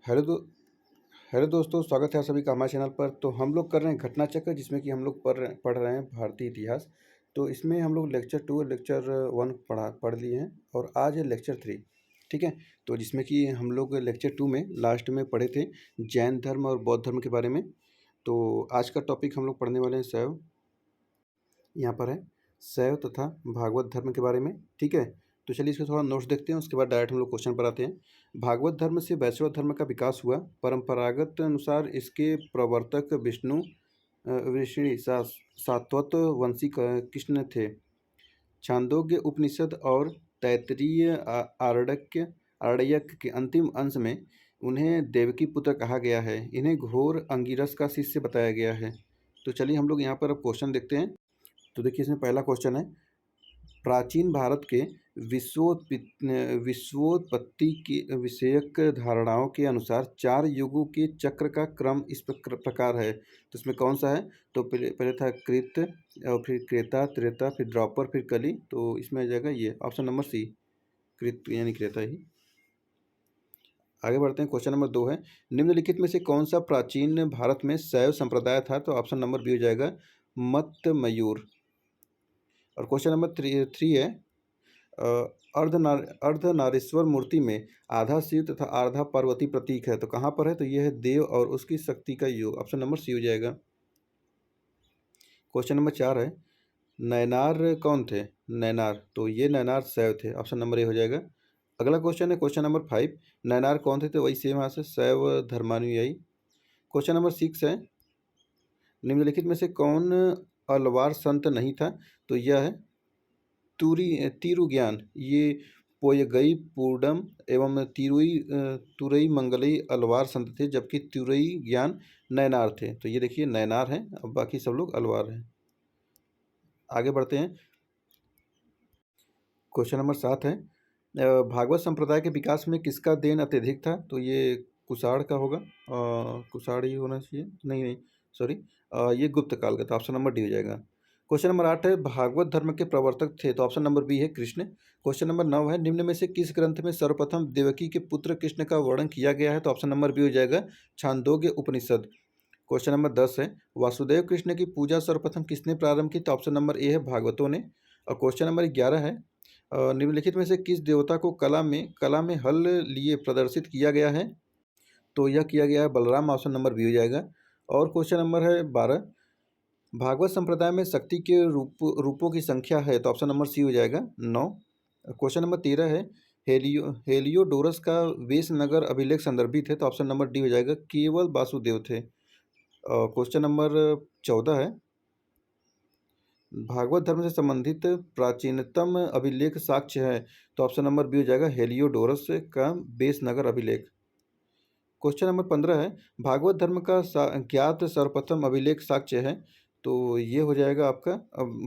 Hello दो hello दोस्तों, स्वागत है आप सभी का हमारे चैनल पर। तो हम लोग कर रहे हैं घटना चक्र, जिसमें कि हम लोग पढ़ रहे हैं भारतीय इतिहास। तो इसमें हम लोग लेक्चर 2 और लेक्चर 1 पढ़ लिए हैं और आज है लेक्चर 3। ठीक है। तो जिसमें कि हम लोग लेक्चर 2 में लास्ट में पढ़े थे जैन धर्म और बौद्ध धर्म के बारे में। तो आज का टॉपिक हम लोग पढ़ने वाले हैं शैव। यहाँ पर है शैव तथा भागवत धर्म के बारे में। ठीक है। तो चलिए इसका थोड़ा नोट्स देखते हैं, उसके बाद डायरेक्ट हम लोग क्वेश्चन पर आते हैं। भागवत धर्म से वैष्णव धर्म का विकास हुआ। परंपरागत अनुसार इसके प्रवर्तक विष्णु ऋषि सात्वत वंशी कृष्ण थे। छांदोग्य उपनिषद और तैत्तिरीय आरण्यक के अंतिम अंश में उन्हें देवकी पुत्र कहा गया है। इन्हें घोर अंगिरस का शिष्य बताया गया है। तो चलिए हम लोग यहाँ पर अब क्वेश्चन देखते हैं। तो देखिए इसमें पहला क्वेश्चन है, प्राचीन भारत के विश्वोत्पत्ति की विषयक धारणाओं के अनुसार 4 युगों के चक्र का क्रम इस प्रकार है। तो इसमें कौन सा है? तो पहले पहले था कृत और फिर क्रेता, त्रेता, फिर द्वापर, फिर कली। तो इसमें आ जाएगा ये ऑप्शन नंबर सी, कृत यानी क्रेता ही। आगे बढ़ते हैं। क्वेश्चन नंबर 2 है, निम्नलिखित में से कौन सा प्राचीन भारत में शैव संप्रदाय था? तो ऑप्शन नंबर बी हो जाएगा मत मयूर। और क्वेश्चन नंबर 3 है, अर्धनारीश्वर मूर्ति में आधा शिव तथा आधा पार्वती प्रतीक है। तो कहाँ पर है? तो यह है देव और उसकी शक्ति का योग। ऑप्शन नंबर सी हो जाएगा। क्वेश्चन नंबर 4 है, नैनार कौन थे? नैनार, तो ये नैनार शैव थे। ऑप्शन नंबर ए हो जाएगा। अगला क्वेश्चन है क्वेश्चन नंबर 5, नैनार कौन थे? तो वही सेम यहाँ से शैव धर्मानुयायी। क्वेश्चन नंबर 6 है, निम्नलिखित में से कौन अलवार संत नहीं था? तो यह है तिरुज्ञान। ये पोयगई पूर्णम एवं तुरई मंगलई अलवार संत थे, जबकि तुरई ज्ञान नैनार थे। तो ये देखिए नैनार हैं, अब बाकी सब लोग अलवार हैं। आगे बढ़ते हैं। क्वेश्चन नंबर 7 है, भागवत संप्रदाय के विकास में किसका देन अत्यधिक था? तो ये कुषाण का होगा। कुषाण ही होना चाहिए, नहीं नहीं सॉरी, ये गुप्त काल का था। ऑप्शन नंबर डी हो जाएगा। क्वेश्चन नंबर 8 है, भागवत धर्म के प्रवर्तक थे? तो ऑप्शन नंबर बी है कृष्ण। क्वेश्चन नंबर 9 है, निम्न में से किस ग्रंथ में सर्वप्रथम देवकी के पुत्र कृष्ण का वर्णन किया गया है? तो ऑप्शन नंबर बी हो जाएगा छांदोग्य उपनिषद। क्वेश्चन नंबर 10 है, वासुदेव कृष्ण की पूजा सर्वप्रथम किसने प्रारंभ की? तो ऑप्शन नंबर ए है भागवतों ने। और क्वेश्चन नंबर 11 है, निम्नलिखित में से किस देवता को कला में हल लिए प्रदर्शित किया गया है? तो यह किया गया है बलराम। ऑप्शन नंबर बी हो जाएगा। और क्वेश्चन नंबर है 12, भागवत संप्रदाय में शक्ति के रूपों की संख्या है? तो ऑप्शन नंबर सी हो जाएगा 9। क्वेश्चन नंबर 13 है, हेलियोडोरस का वेशनगर अभिलेख संदर्भित है? तो ऑप्शन नंबर डी हो जाएगा केवल वासुदेव थे। क्वेश्चन नंबर 14 है, भागवत धर्म से संबंधित प्राचीनतम अभिलेख साक्ष्य है? तो ऑप्शन नंबर बी हो जाएगा हेलियोडोरस का बेसनगर अभिलेख। क्वेश्चन नंबर 15 है, भागवत धर्म का ज्ञात सर्वप्रथम अभिलेख साक्ष्य है? तो ये हो जाएगा आपका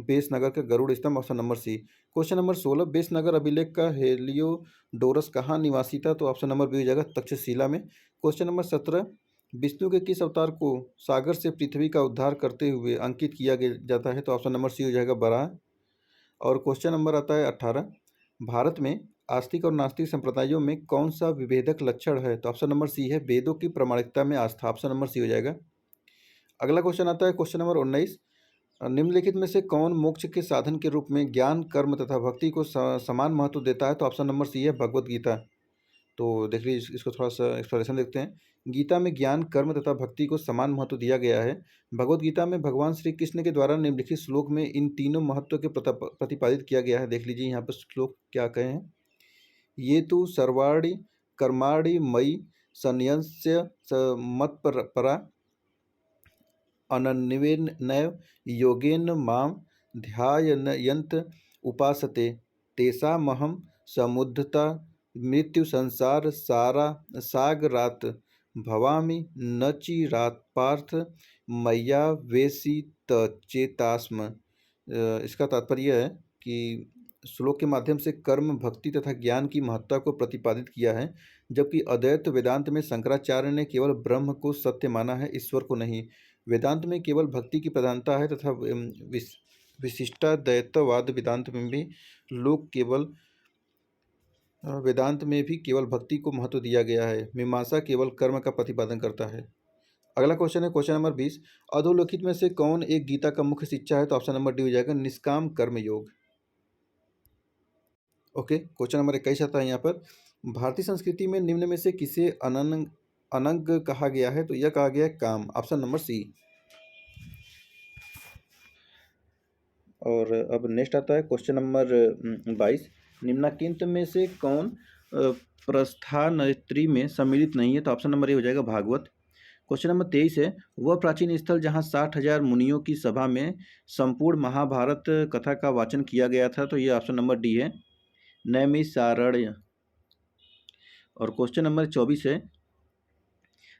बेसनगर का गरुड़ स्तंभ। Option number C. Question number 16, Besnagar अभिलेख का हेलियोडोरस कहाँ निवासी था? तो ऑप्शन नंबर बी हो जाएगा तक्षशिला में। क्वेश्चन नंबर 17, विष्णु के किस अवतार को सागर से पृथ्वी का उद्धार करते हुए अंकित किया जाता है? तो ऑप्शन नंबर सी हो जाएगा बराह। और क्वेश्चन नंबर आता है 18, भारत में आस्तिक और नास्तिक संप्रदायों में कौन सा विभेदक लक्षण है? तो ऑप्शन नंबर सी है वेदों की प्रामाणिकता में आस्था। ऑप्शन नंबर सी हो जाएगा। अगला क्वेश्चन आता है क्वेश्चन नंबर 19, निम्नलिखित में से कौन मोक्ष के साधन के रूप में ज्ञान, कर्म तथा भक्ति को समान महत्व देता है? तो ऑप्शन नंबर सी है भगवत गीता। तो देख लीजिए इसको थोड़ा सा एक्सप्लेनेशन देखते हैं। गीता में ज्ञान, कर्म तथा भक्ति को समान महत्व दिया गया है। भगवत गीता में भगवान श्री कृष्ण के द्वारा निम्नलिखित श्लोक में इन तीनों महत्व के प्रतिपादित किया गया है। देख लीजिए यहाँ पर श्लोक क्या कहे हैं, ये तो सर्वाणि कर्माणि मयि संन्यस्य मत्परा अनन्येन नैव योगेन मां ध्यायन्त उपासते तेषामहं समुद्धता मृत्यु संसार सारा सागरात् भवामि न चिरात् पार्थ मय्या वेशितचेतास्म। इसका तात्पर्य है कि श्लोक के माध्यम से कर्म, भक्ति तथा ज्ञान की महत्ता को प्रतिपादित किया है, जबकि अद्वैत वेदांत में शंकराचार्य ने केवल ब्रह्म को सत्य माना है, ईश्वर को नहीं। वेदांत में केवल भक्ति की प्रधानता है तथा विशिष्टाद्वैतवाद वेदांत में भी लोग केवल वेदांत में भी केवल भक्ति को महत्व दिया गया है, मीमांसा केवल कर्म का प्रतिपादन करता है। अगला क्वेश्चन है क्वेश्चन नंबर 20, अधोलोकित में से कौन एक गीता का मुख्य शिक्षा है? तो ऑप्शन नंबर डी हो जाएगा निष्काम कर्म योग। ओके, क्वेश्चन नंबर 21 आता है यहाँ पर, भारतीय संस्कृति में निम्न में से किसे अनंग कहा गया है? तो यह कहा गया है काम, ऑप्शन नंबर सी। और अब नेक्स्ट आता है क्वेश्चन नंबर 22, निम्नलिखित में से कौन प्रस्थानत्रयी में सम्मिलित नहीं है? तो ऑप्शन नंबर ए हो जाएगा भागवत। क्वेश्चन नंबर 23 है, वह प्राचीन स्थल जहाँ 60,000 मुनियों की सभा में संपूर्ण महाभारत कथा का वाचन किया गया था? तो ये ऑप्शन नंबर डी है, नैमिषारण्य। और क्वेश्चन नंबर 24 है,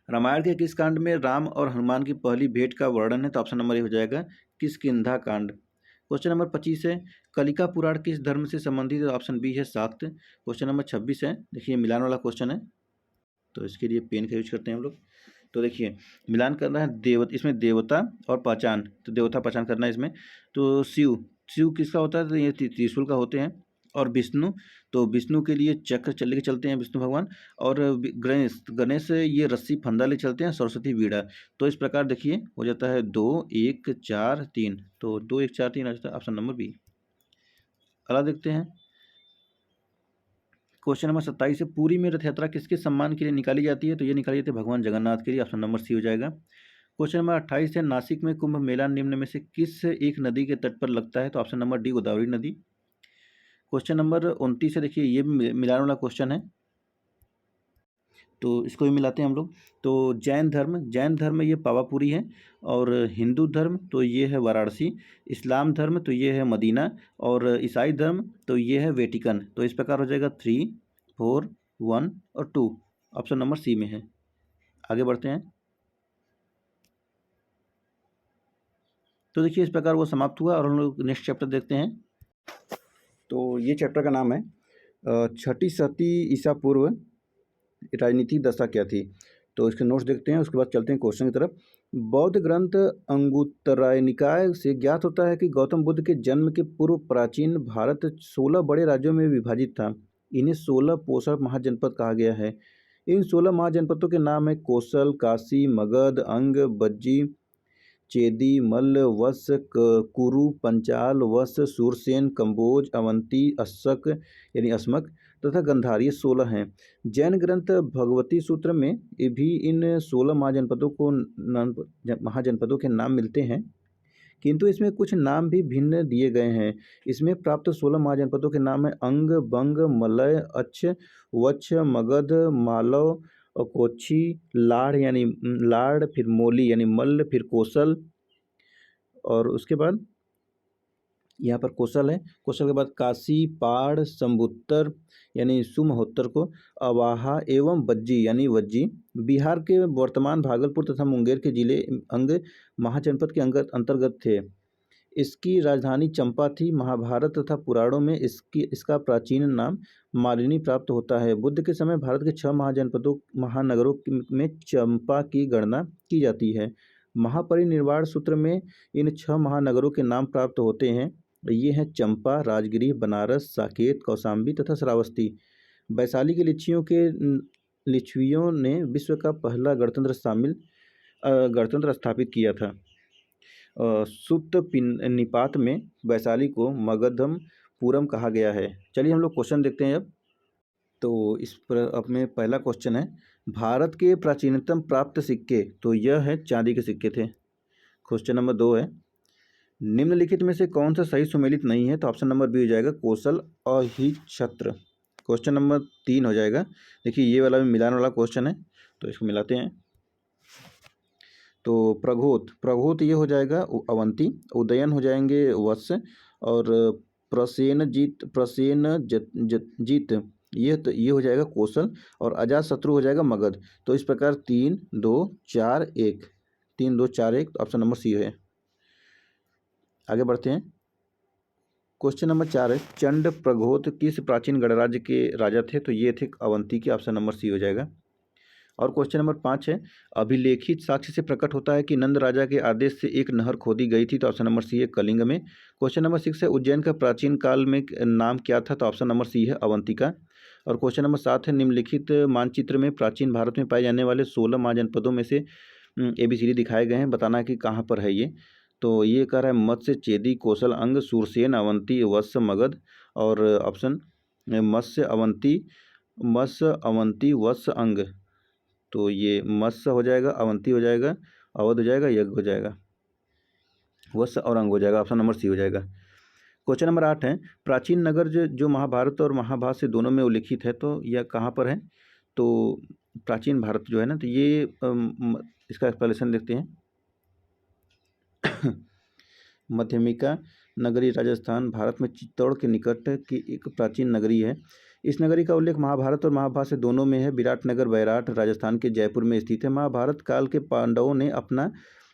रामायण के किस कांड में राम और हनुमान की पहली भेंट का वर्णन है? तो ऑप्शन नंबर ए हो जाएगा किष्किंधा कांड। क्वेश्चन नंबर 25 है, कलिका पुराण किस धर्म से संबंधित है? ऑप्शन बी है शाक्त। क्वेश्चन नंबर 26 है, देखिए मिलान वाला क्वेश्चन है, तो इसके लिए पेन का यूज करते हैं हम लोग। तो देखिए मिलान करना है इसमें देवता और पहचान, तो देवता पहचान करना है इसमें। तो शिव किसका होता है? तो ये त्रिशूल का होते हैं। और विष्णु, तो विष्णु के लिए चक्र लेके चलते हैं विष्णु भगवान। और गणेश ये रस्सी फंदा ले चलते हैं, सरस्वती वीणा। तो इस प्रकार देखिए हो जाता है 2 1 4 3, तो 2 1 4 3 आ जाता है ऑप्शन नंबर बी। अगला देखते हैं क्वेश्चन नंबर 27 है, पूरी में रथ यात्रा किसके सम्मान के लिए निकाली जाती है? तो ये निकाली जाती है भगवान जगन्नाथ के लिए, ऑप्शन नंबर सी हो जाएगा। क्वेश्चन नंबर 28 है, नासिक में कुंभ मेला निम्न में से किस एक नदी के तट पर लगता है? तो ऑप्शन नंबर डी गोदावरी नदी। क्वेश्चन नंबर 29 है, देखिए ये भी मिलाने वाला क्वेश्चन है, तो इसको भी मिलाते हैं हम लोग। तो जैन धर्म ये पावापुरी है। और हिंदू धर्म तो ये है वाराणसी। इस्लाम धर्म तो ये है मदीना। और ईसाई धर्म तो ये है वेटिकन। तो इस प्रकार हो जाएगा 3 4 1 और 2, ऑप्शन नंबर सी में है। आगे बढ़ते हैं। तो देखिए इस प्रकार वो समाप्त हुआ और हम लोग नेक्स्ट चैप्टर देखते हैं। तो ये चैप्टर का नाम है छठी सती ईसा पूर्व राजनीतिक दशा क्या थी। तो इसके नोट्स देखते हैं, उसके बाद चलते हैं क्वेश्चन की तरफ। बौद्ध ग्रंथ अंगुत्तराय निकाय से ज्ञात होता है कि गौतम बुद्ध के जन्म के पूर्व प्राचीन भारत 16 बड़े राज्यों में विभाजित था। इन्हें 16 पोषण महाजनपद कहा गया है। इन 16 महाजनपदों के नाम है कोसल, काशी, मगध, अंग, बज्जी, चेदी, मल्ल, वत्स, कुरु, पंचाल, वत्स, सूरसेन, कंबोज, अवंती, अस्सक यानी अस्मक तथा गंधार, ये 16 हैं। जैन ग्रंथ भगवती सूत्र में भी इन 16 महाजनपदों के नाम मिलते हैं, किंतु इसमें कुछ नाम भी भिन्न दिए गए हैं। इसमें प्राप्त 16 महाजनपदों के नाम है अंग, बंग, मलय, अच्छ, वच्छ, मगध, मालव और कोच्छी, लाड़ यानी लाड़, फिर मोली यानी मल्ल, फिर कोसल। और उसके बाद यहाँ पर कौशल है। कौशल के बाद काशी, पाड़, सम्बुत्तर यानी सुमहोत्तर को, अवाहा एवं बज्जी यानी वज्जी। बिहार के वर्तमान भागलपुर तथा मुंगेर के जिले अंग महाजनपद के अंतर्गत थे। इसकी राजधानी चंपा थी। महाभारत तथा पुराणों में इसका प्राचीन नाम मालिनी प्राप्त होता है। बुद्ध के समय भारत के 6 महानगरों में चंपा की गणना की जाती है। महापरिनिर्वाण सूत्र में इन 6 महानगरों के नाम प्राप्त होते हैं। ये हैं चंपा, राजगिरी, बनारस, साकेत, कौशाम्बी तथा श्रावस्ती। वैशाली के लिच्छवियों ने विश्व का पहला गणतंत्र स्थापित किया था। सुत्त निपात में वैशाली को मगधमपुरम कहा गया है। चलिए हम लोग क्वेश्चन देखते हैं अब। तो इस पर अब में पहला क्वेश्चन है, भारत के प्राचीनतम प्राप्त सिक्के, तो यह है चांदी के सिक्के थे। क्वेश्चन नंबर 2 है, निम्नलिखित में से कौन सा सही सुमेलित नहीं है? तो ऑप्शन नंबर बी हो जाएगा कौशल और ही छत्र। क्वेश्चन नंबर 3 हो जाएगा, देखिए ये वाला भी मिलान वाला क्वेश्चन है, तो इसको मिलाते हैं। तो प्रघोत ये हो जाएगा अवंती, उदयन हो जाएंगे वत्स, और प्रसेनजीत ये हो जाएगा कौशल, और अजातशत्रु हो जाएगा मगध। तो इस प्रकार 3 2 4 1, 3 2 4 1, तो ऑप्शन नंबर सी है। आगे बढ़ते हैं। क्वेश्चन नंबर 4 है, चंड प्रघोत किस प्राचीन गणराज्य के राजा थे? तो ये थे अवंती के, ऑप्शन नंबर सी हो जाएगा। और क्वेश्चन नंबर 5 है, अभिलेखित साक्ष्य से प्रकट होता है कि नंद राजा के आदेश से एक नहर खोदी गई थी, तो ऑप्शन नंबर सी है कलिंग में। क्वेश्चन नंबर 6 है, उज्जैन का प्राचीन काल में नाम क्या था, तो ऑप्शन नंबर सी है अवंतिका। और क्वेश्चन नंबर 7 है, निम्नलिखित मानचित्र में प्राचीन भारत में पाए जाने वाले 16 महाजनपदों में से ABCD दिखाए गए हैं, बताना है कि कहाँ पर है ये। तो ये कह रहा है मत्स्य, चेदी, कौशल, अंग, सूरसेन, अवंती, वत्स, मगध। और ऑप्शन मत्स्य, अवंती, वत्स, अंग। तो ये मत्स्य हो जाएगा, अवंती हो जाएगा, अवध हो जाएगा, यज्ञ हो जाएगा, वत्स और अंग हो जाएगा, ऑप्शन नंबर सी हो जाएगा। क्वेश्चन नंबर 8 है, प्राचीन नगर जो महाभारत और महाभारत से दोनों में उल्लिखित है, तो यह कहाँ पर है। तो प्राचीन भारत जो है ना, तो ये इसका एक्सप्लेनेशन देखते हैं। मध्यमिका नगरी राजस्थान भारत में चित्तौड़ के निकट की एक प्राचीन नगरी है। इस नगरी का उल्लेख महाभारत और महाभारत से दोनों में है। विराटनगर बैराट राजस्थान के जयपुर में स्थित है। महाभारत काल के पांडवों ने अपना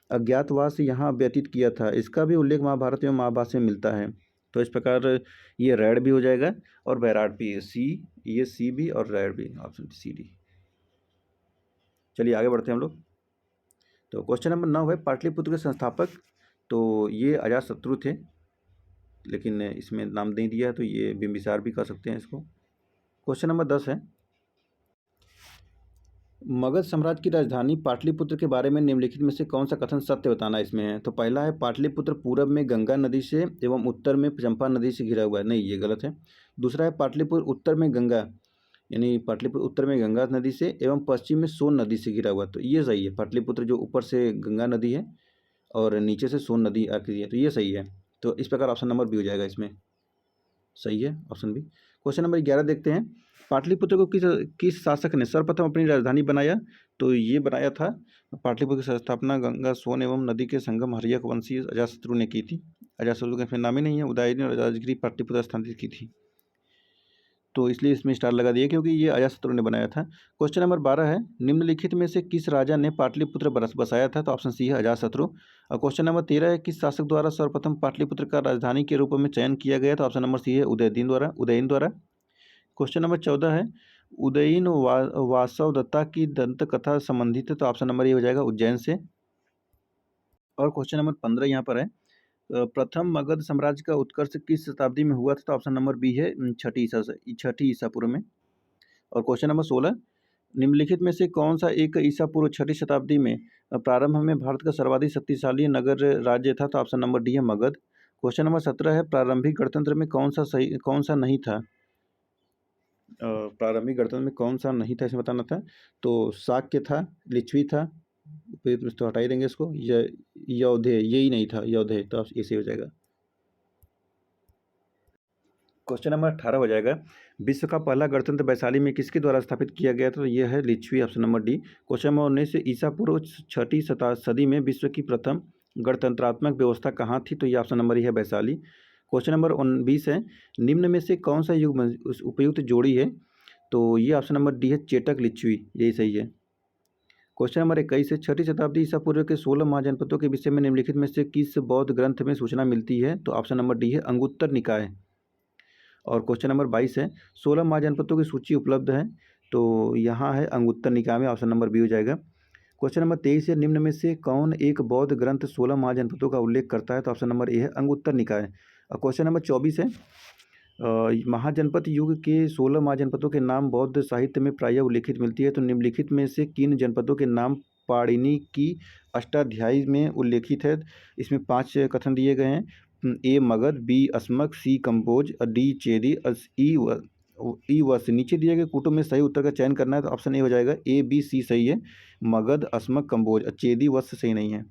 अज्ञातवास यहाँ व्यतीत किया था। इसका भी उल्लेख महाभारत एवं महाभारत में मिलता है। तो इस प्रकार ये रैड भी हो जाएगा और बैराट भी, सी, ये सी भी और रैड भी, ऑप्शन सी डी। चलिए आगे बढ़ते हैं हम लोग। तो क्वेश्चन नंबर 9 है, पाटलिपुत्र के संस्थापक, तो ये अजातशत्रु थे, लेकिन इसमें नाम नहीं दिया है, तो ये बिंबिसार भी कह सकते हैं इसको। क्वेश्चन नंबर 10 है, मगध साम्राज्य की राजधानी पाटलिपुत्र के बारे में निम्नलिखित में से कौन सा कथन सत्य बताना इसमें है। तो पहला है, पाटलिपुत्र पूरब में गंगा नदी से एवं उत्तर में चंपा नदी से घिरा हुआ है। नहीं, ये गलत है। दूसरा है, पाटलिपुत्र उत्तर में गंगा, यानी पाटलिपुत्र उत्तर में गंगा नदी से एवं पश्चिम में सोन नदी से घिरा हुआ है। तो ये सही है। पाटलिपुत्र जो ऊपर से गंगा नदी है और नीचे से सोन नदी आती है, तो ये सही है। तो इस प्रकार ऑप्शन नंबर बी हो जाएगा इसमें, सही है ऑप्शन बी। क्वेश्चन नंबर 11 देखते हैं, पाटलिपुत्र को किस शासक ने सर्वप्रथम अपनी राजधानी बनाया। तो ये बनाया था, पाटलिपुत्र की स्थापना गंगा, सोन एवं नदी के संगम हर्यक वंशी अजातशत्रु ने की थी। अजातशत्रु का फिर नाम ही नहीं है, उदयनी और राजगिरी पाटलिपुत्र स्थापित की थी, तो इसलिए इसमें स्टार लगा दिया क्योंकि ये अजातशत्रु ने बनाया था। क्वेश्चन नंबर 12 है, निम्नलिखित में से किस राजा ने पाटलिपुत्र बसाया था। तो ऑप्शन सी है अजातशत्रु। और क्वेश्चन नंबर 13 है, किस शासक द्वारा सर्वप्रथम पाटलिपुत्र का राजधानी के रूप में चयन किया गया। तो ऑप्शन नंबर सी है उदयन द्वारा। क्वेश्चन नंबर 14 है, उदयीन वासव दत्ता की दंत कथा संबंधित है। तो ऑप्शन नंबर ये हो जाएगा उज्जैन से। और क्वेश्चन नंबर 15 यहाँ पर है, प्रथम मगध साम्राज्य का उत्कर्ष किस शताब्दी में हुआ था। तो ऑप्शन नंबर बी है छठी ईसा पूर्व में। और क्वेश्चन नंबर 16, निम्नलिखित में से कौन सा एक ईसा पूर्व छठी शताब्दी में प्रारंभ में भारत का सर्वाधिक शक्तिशाली नगर राज्य था। तो ऑप्शन नंबर डी है मगध। क्वेश्चन नंबर 17 है, प्रारंभिक गणतंत्र में कौन सा नहीं था। प्रारंभिक गणतंत्र में कौन सा नहीं था इसमें बताना था। तो शाक्य था, लिच्छवी था, तो हटा ही देंगे इसको, यौधेय, यही नहीं था यौधेय, तो ऐसे हो जाएगा। क्वेश्चन नंबर 18 हो जाएगा, विश्व का पहला गणतंत्र वैशाली में किसके द्वारा स्थापित किया गया था। तो यह है Lichchhavi, option number D. Question number 19 से ईसा पूर्व छठी सदी में विश्व की प्रथम गणतंत्रात्मक व्यवस्था कहाँ थी। तो ये ऑप्शन नंबर ही है वैशाली। क्वेश्चन नंबर 20 है, निम्न में से कौन सा युग उपयुक्त जोड़ी है। तो ये ऑप्शन नंबर डी है चेटक लिच्छवी, यही सही है। क्वेश्चन नंबर 21 है, छठी शताब्दी ईसा पूर्व के 16 महाजनपदों के विषय में निम्नलिखित में से किस बौद्ध ग्रंथ में सूचना मिलती है। तो ऑप्शन नंबर डी है अंगुत्तर निकाय। और क्वेश्चन नंबर 22 है, 16 महाजनपदों की सूची उपलब्ध है। तो यहाँ है अंगुत्तर निकाय में, ऑप्शन नंबर बी हो जाएगा। क्वेश्चन नंबर 23 है, निम्न में से कौन एक बौद्ध ग्रंथ 16 महाजनपदों का उल्लेख करता है। तो ऑप्शन नंबर ए है अंगुत्तर निकाय। और क्वेश्चन नंबर 24 है, महाजनपद युग के 16 महाजनपदों के नाम बौद्ध साहित्य में प्रायः उल्लेखित मिलती है। तो निम्नलिखित में से किन जनपदों के नाम पाणिनि की अष्टाध्यायी में उल्लेखित है। इसमें 5 कथन दिए गए हैं, ए मगध, बी अस्मक, सी कंबोज, डी चेदी, ई वत्स। नीचे दिए गए कूटों में सही उत्तर का चयन करना है। तो ऑप्शन ए हो जाएगा, ए बी सी सही है, मगध, अस्मक, कंबोज, चेदी, वत्स सही नहीं है।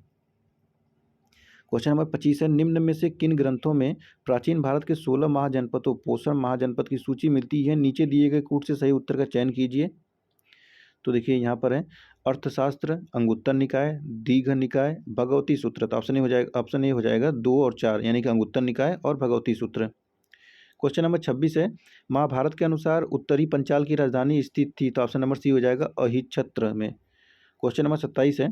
क्वेश्चन नंबर 25 है, निम्न में से किन ग्रंथों में प्राचीन भारत के 16 महाजनपदों पोषण महाजनपद की सूची मिलती है। नीचे दिए गए कूट से सही उत्तर का चयन कीजिए। तो देखिए यहाँ पर है, अर्थशास्त्र, अंगुत्तर निकाय, दीघ निकाय, भगवती सूत्र। तो ऑप्शन ए हो जाएगा 2 और 4, यानी कि अंगुत्तर निकाय और भगवती सूत्र। क्वेश्चन नंबर 26 है, महाभारत के अनुसार उत्तरी पंचाल की राजधानी स्थित थी। तो ऑप्शन नंबर सी हो जाएगा अहिच्छत्र में। क्वेश्चन नंबर 27 है,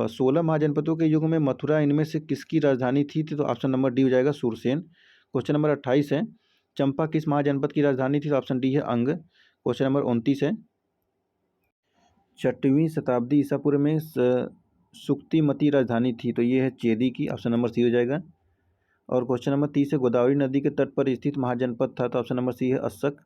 16 महाजनपदों के युग में मथुरा इनमें से किसकी राजधानी थी। तो ऑप्शन नंबर डी हो जाएगा सूरसेन। क्वेश्चन नंबर 28 है, चंपा किस महाजनपद की राजधानी थी। तो ऑप्शन डी है अंग। क्वेश्चन नंबर 29 है, 6वीं शताब्दी ईसा पूर्व में सुक्तिमती राजधानी थी, तो ये है चेदी की, ऑप्शन नंबर सी हो जाएगा। और क्वेश्चन नंबर 30 है, गोदावरी नदी के तट पर स्थित महाजनपद था, तो ऑप्शन नंबर सी है अस्सक।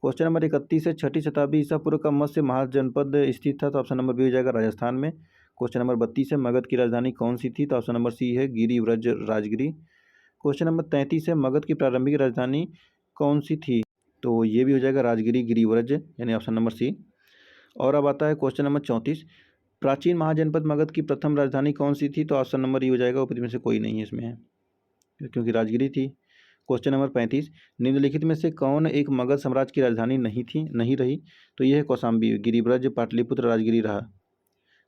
क्वेश्चन नंबर 31 है, 6ठी शताब्दी ईसा पूर्व का मत्स्य महाजनपद स्थित था, तो ऑप्शन नंबर बी हो जाएगा राजस्थान में। क्वेश्चन नंबर 32 है, मगध की राजधानी कौन सी थी, तो ऑप्शन नंबर सी है गिरिव्रज राजगिरी। क्वेश्चन नंबर 33 है, मगध की प्रारंभिक राजधानी कौन सी थी, तो ये भी हो जाएगा राजगिरी गिरिव्रज, यानी ऑप्शन नंबर सी। और अब आता है क्वेश्चन नंबर 34, प्राचीन महाजनपद मगध की प्रथम राजधानी कौन सी थी, तो ऑप्शन नंबर ई हो जाएगा, ऊपर में से कोई नहीं है इसमें है, क्योंकि राजगिरी थी। क्वेश्चन नंबर 35, निम्नलिखित में से कौन एक मगध साम्राज्य की राजधानी नहीं रही, तो यह है कौशाम्बी, गिरिव्रज पाटलिपुत्र राजगिरी रहा।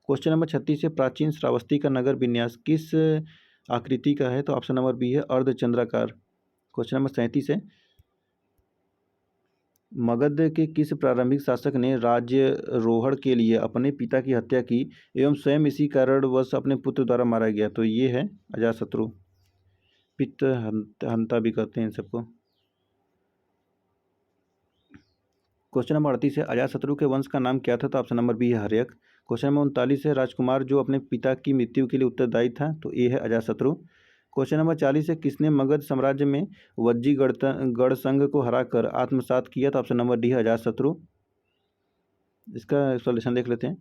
क्वेश्चन नंबर 36 है, प्राचीन श्रावस्ती का नगर विन्यास किस आकृति का है, तो ऑप्शन नंबर बी है अर्धचंद्राकार। क्वेश्चन नंबर 37 है, मगध के किस प्रारंभिक शासक ने राज्यारोहण के लिए अपने पिता की हत्या की एवं स्वयं इसी कारणवश अपने पुत्र द्वारा मारा गया, तो ये है अजातशत्रु, पित्त हंता भी कहते हैं इन सबको। क्वेश्चन नंबर 38 है, अजातशत्रु के वंश का नाम क्या था, तो ऑप्शन नंबर बी है हर्यक। क्वेश्चन नंबर 39 है, राजकुमार जो अपने पिता की मृत्यु के लिए उत्तरदायी था, तो ये है अजातशत्रु। क्वेश्चन नंबर 40 है, किसने मगध साम्राज्य में वज्जी गढ़ संघ को हराकर आत्मसात किया, तो ऑप्शन नंबर डी है अजातशत्रु। इसका सॉल्यूशन देख लेते हैं।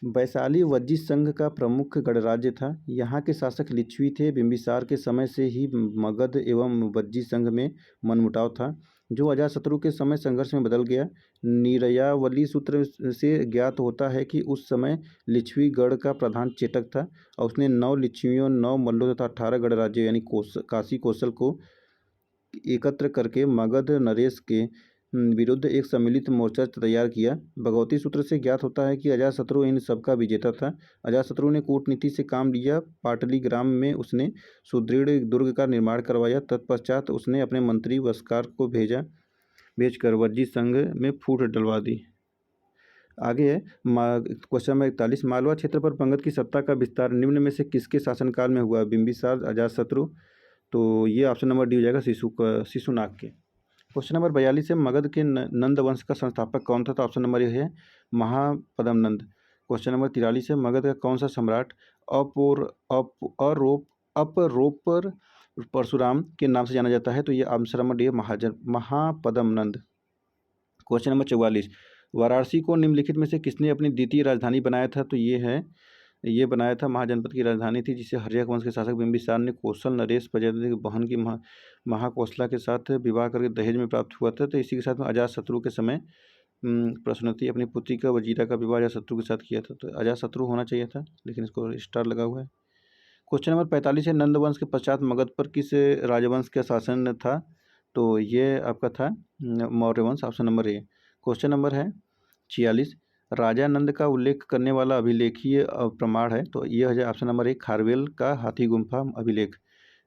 वैशाली वज्जी संघ का प्रमुख गणराज्य था। यहाँ के शासक लिच्छवी थे। बिंबिसार के समय से ही मगध एवं वज्जी संघ में मनमुटाव था, जो अजातशत्रु के समय संघर्ष में बदल गया। नीरयावली सूत्र से ज्ञात होता है कि उस समय लिच्छवी गढ़ का प्रधान चेटक था और उसने 9 लिच्छवियों, 9 मल्लों तथा 18 गणराज्य यानी काशी कौशल को एकत्र करके मगध नरेश के विरुद्ध एक सम्मिलित मोर्चा तैयार किया। भगवती सूत्र से ज्ञात होता है कि अजातशत्रु इन सबका विजेता था। अजातशत्रु ने कूटनीति से काम लिया। पाटलीग्राम में उसने सुदृढ़ दुर्ग का निर्माण करवाया। तत्पश्चात उसने अपने मंत्री वस्कार को भेजकर वज्जी संघ में फूट डलवा दी। आगे है क्वेश्चन नंबर 41, मालवा क्षेत्र पर पंगत की सत्ता का विस्तार निम्न में से किसके शासनकाल में हुआ, बिंबिसार, अजातशत्रु, तो ये ऑप्शन नंबर डी हो जाएगा शिशुनाग के। क्वेश्चन नंबर 42 है, मगध के नंद वंश का संस्थापक कौन था, तो ऑप्शन नंबर ये है महापद्म नंद। क्वेश्चन नंबर 43 है, मगध का कौन सा सम्राट अपरोपर परशुराम के नाम से जाना जाता है, तो ये ऑप्शन नंबर डी है महापद्म नंद। क्वेश्चन नंबर 44, वाराणसी को निम्नलिखित में से किसने अपनी द्वितीय राजधानी बनाया था, तो ये बनाया था महाजनपद की राजधानी थी, जिसे हर्यक वंश के शासक बिंबिसार ने कौशल नरेश प्रजापति के बहन की महाकौशला के साथ विवाह करके दहेज में प्राप्त हुआ था। तो इसी के साथ में अजातशत्रु के समय प्रश्नोत्ती अपनी पुत्री का वजीरा का विवाह अजातशत्रु के साथ किया था, तो अजातशत्रु होना चाहिए था, लेकिन इसको स्टार लगा हुआ है। क्वेश्चन नंबर 45 है, नंद वंश के पश्चात मगध पर किस राजवंश का शासन था, तो ये आपका था मौर्य वंश, ऑप्शन नंबर ए। क्वेश्चन नंबर है 46, राजा नंद का उल्लेख करने वाला अभिलेखीय प्रमाण है, तो यह है ऑप्शन नंबर 1 खारवेल का हाथी गुम्फा अभिलेख।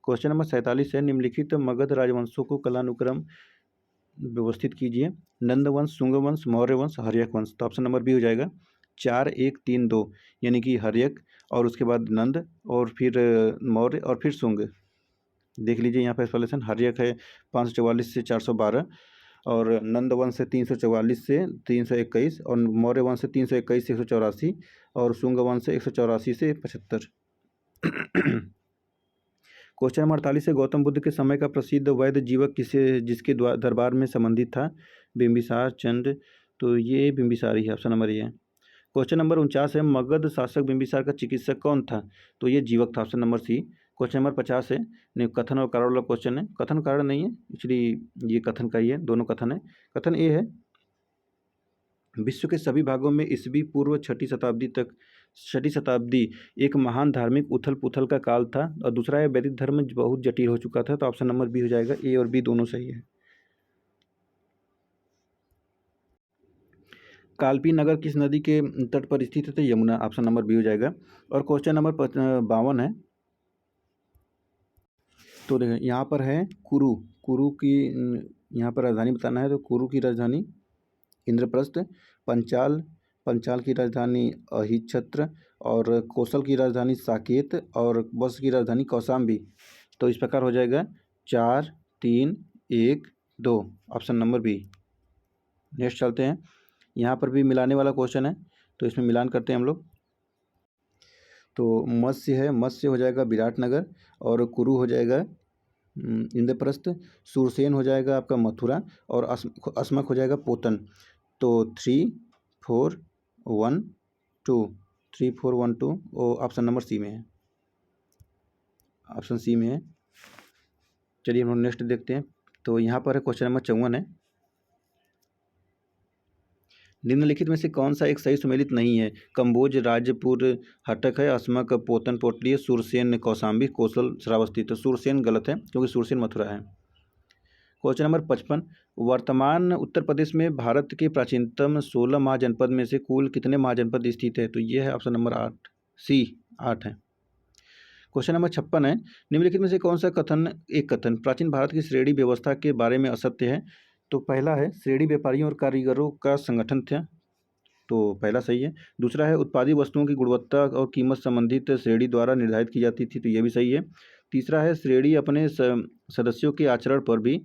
क्वेश्चन नंबर 47 है, निम्नलिखित मगध राजवंशों को कालानुक्रम व्यवस्थित कीजिए, नंद वंश, शुंग वंश, मौर्य वंश, हर्यक वंश, तो ऑप्शन नंबर बी हो जाएगा 4 1 3 2, यानी कि हर्यक और उसके बाद नंद और फिर मौर्य और फिर शुंग। देख लीजिए यहाँ पर सॉल्यूशन, हर्यक है 544 से 412 और नंद वंश से 344 से 321 और मौर्य वंश से 321 से 184 और शुंग वंश से 184 से 75। क्वेश्चन नंबर 48 है, गौतम बुद्ध के समय का प्रसिद्ध वैद्य जीवक जिसके दरबार में संबंधित था, बिंबिसार चंद्र, तो ये बिंबिसारी है, ऑप्शन नंबर ये है। क्वेश्चन नंबर 49 है, मगध शासक बिंबिसार का चिकित्सक कौन था, तो ये जीवक था, option number C. Question number 50 है, नहीं कथन और कारण वाला क्वेश्चन है, कथन कारण नहीं है, एक्चुअली ये कथन का ही है, दोनों कथन है। कथन ए है, विश्व के सभी भागों में ईसवी पूर्व 6ठी शताब्दी एक महान धार्मिक उथल पुथल का काल था, और दूसरा है वैदिक धर्म बहुत जटिल हो चुका था, तो ऑप्शन नंबर बी हो जाएगा, ए और बी दोनों सही है। कालपी नगर किस नदी के तट पर स्थित है, यमुना, ऑप्शन नंबर बी हो जाएगा। और क्वेश्चन नंबर 52 है, तो देखिए यहाँ पर है कुरु की यहाँ पर राजधानी बताना है, तो कुरु की राजधानी इंद्रप्रस्थ, पंचाल की राजधानी अहिच्छत्र और कौशल की राजधानी साकेत और वत्स की राजधानी कौशाम्बी। तो इस प्रकार हो जाएगा 4 3 1 2, ऑप्शन नंबर बी। नेक्स्ट चलते हैं, यहाँ पर भी मिलाने वाला क्वेश्चन है, तो इसमें मिलान करते हैं हम लोग। तो मत्स्य है, मत्स्य हो जाएगा विराटनगर, और कुरु हो जाएगा इंद्रप्रस्थ, सूरसेन हो जाएगा आपका मथुरा, और अस्मक हो जाएगा पोतन। तो 3 4 1 2, 3 4 1 2 वो ऑप्शन नंबर सी में है, ऑप्शन सी में है। चलिए हम नेक्स्ट देखते हैं। तो यहाँ पर है क्वेश्चन नंबर 54 है, निम्नलिखित में से कौन सा एक सही सुमेलित नहीं है? कंबोज राजपुर हटक है, अस्मक पोतन पोटली है, सूरसेन कौशाम्बी, कौशल श्रावस्ती। तो सूरसेन गलत है, क्योंकि सूरसेन मथुरा है। क्वेश्चन नंबर 55, वर्तमान उत्तर प्रदेश में भारत के प्राचीनतम 16 महाजनपद में से कुल कितने महाजनपद स्थित है? तो ये है ऑप्शन नंबर 8, सी 8 है। क्वेश्चन नंबर 56 है, निम्नलिखित में से कौन सा कथन प्राचीन भारत की श्रेणी व्यवस्था के बारे में असत्य है? तो पहला है श्रेणी व्यापारियों और कारीगरों का संगठन था, तो पहला सही है। दूसरा है उत्पादित वस्तुओं की गुणवत्ता और कीमत संबंधित श्रेणी द्वारा निर्धारित की जाती थी, तो ये भी सही है। तीसरा है श्रेणी अपने सदस्यों के आचरण पर भी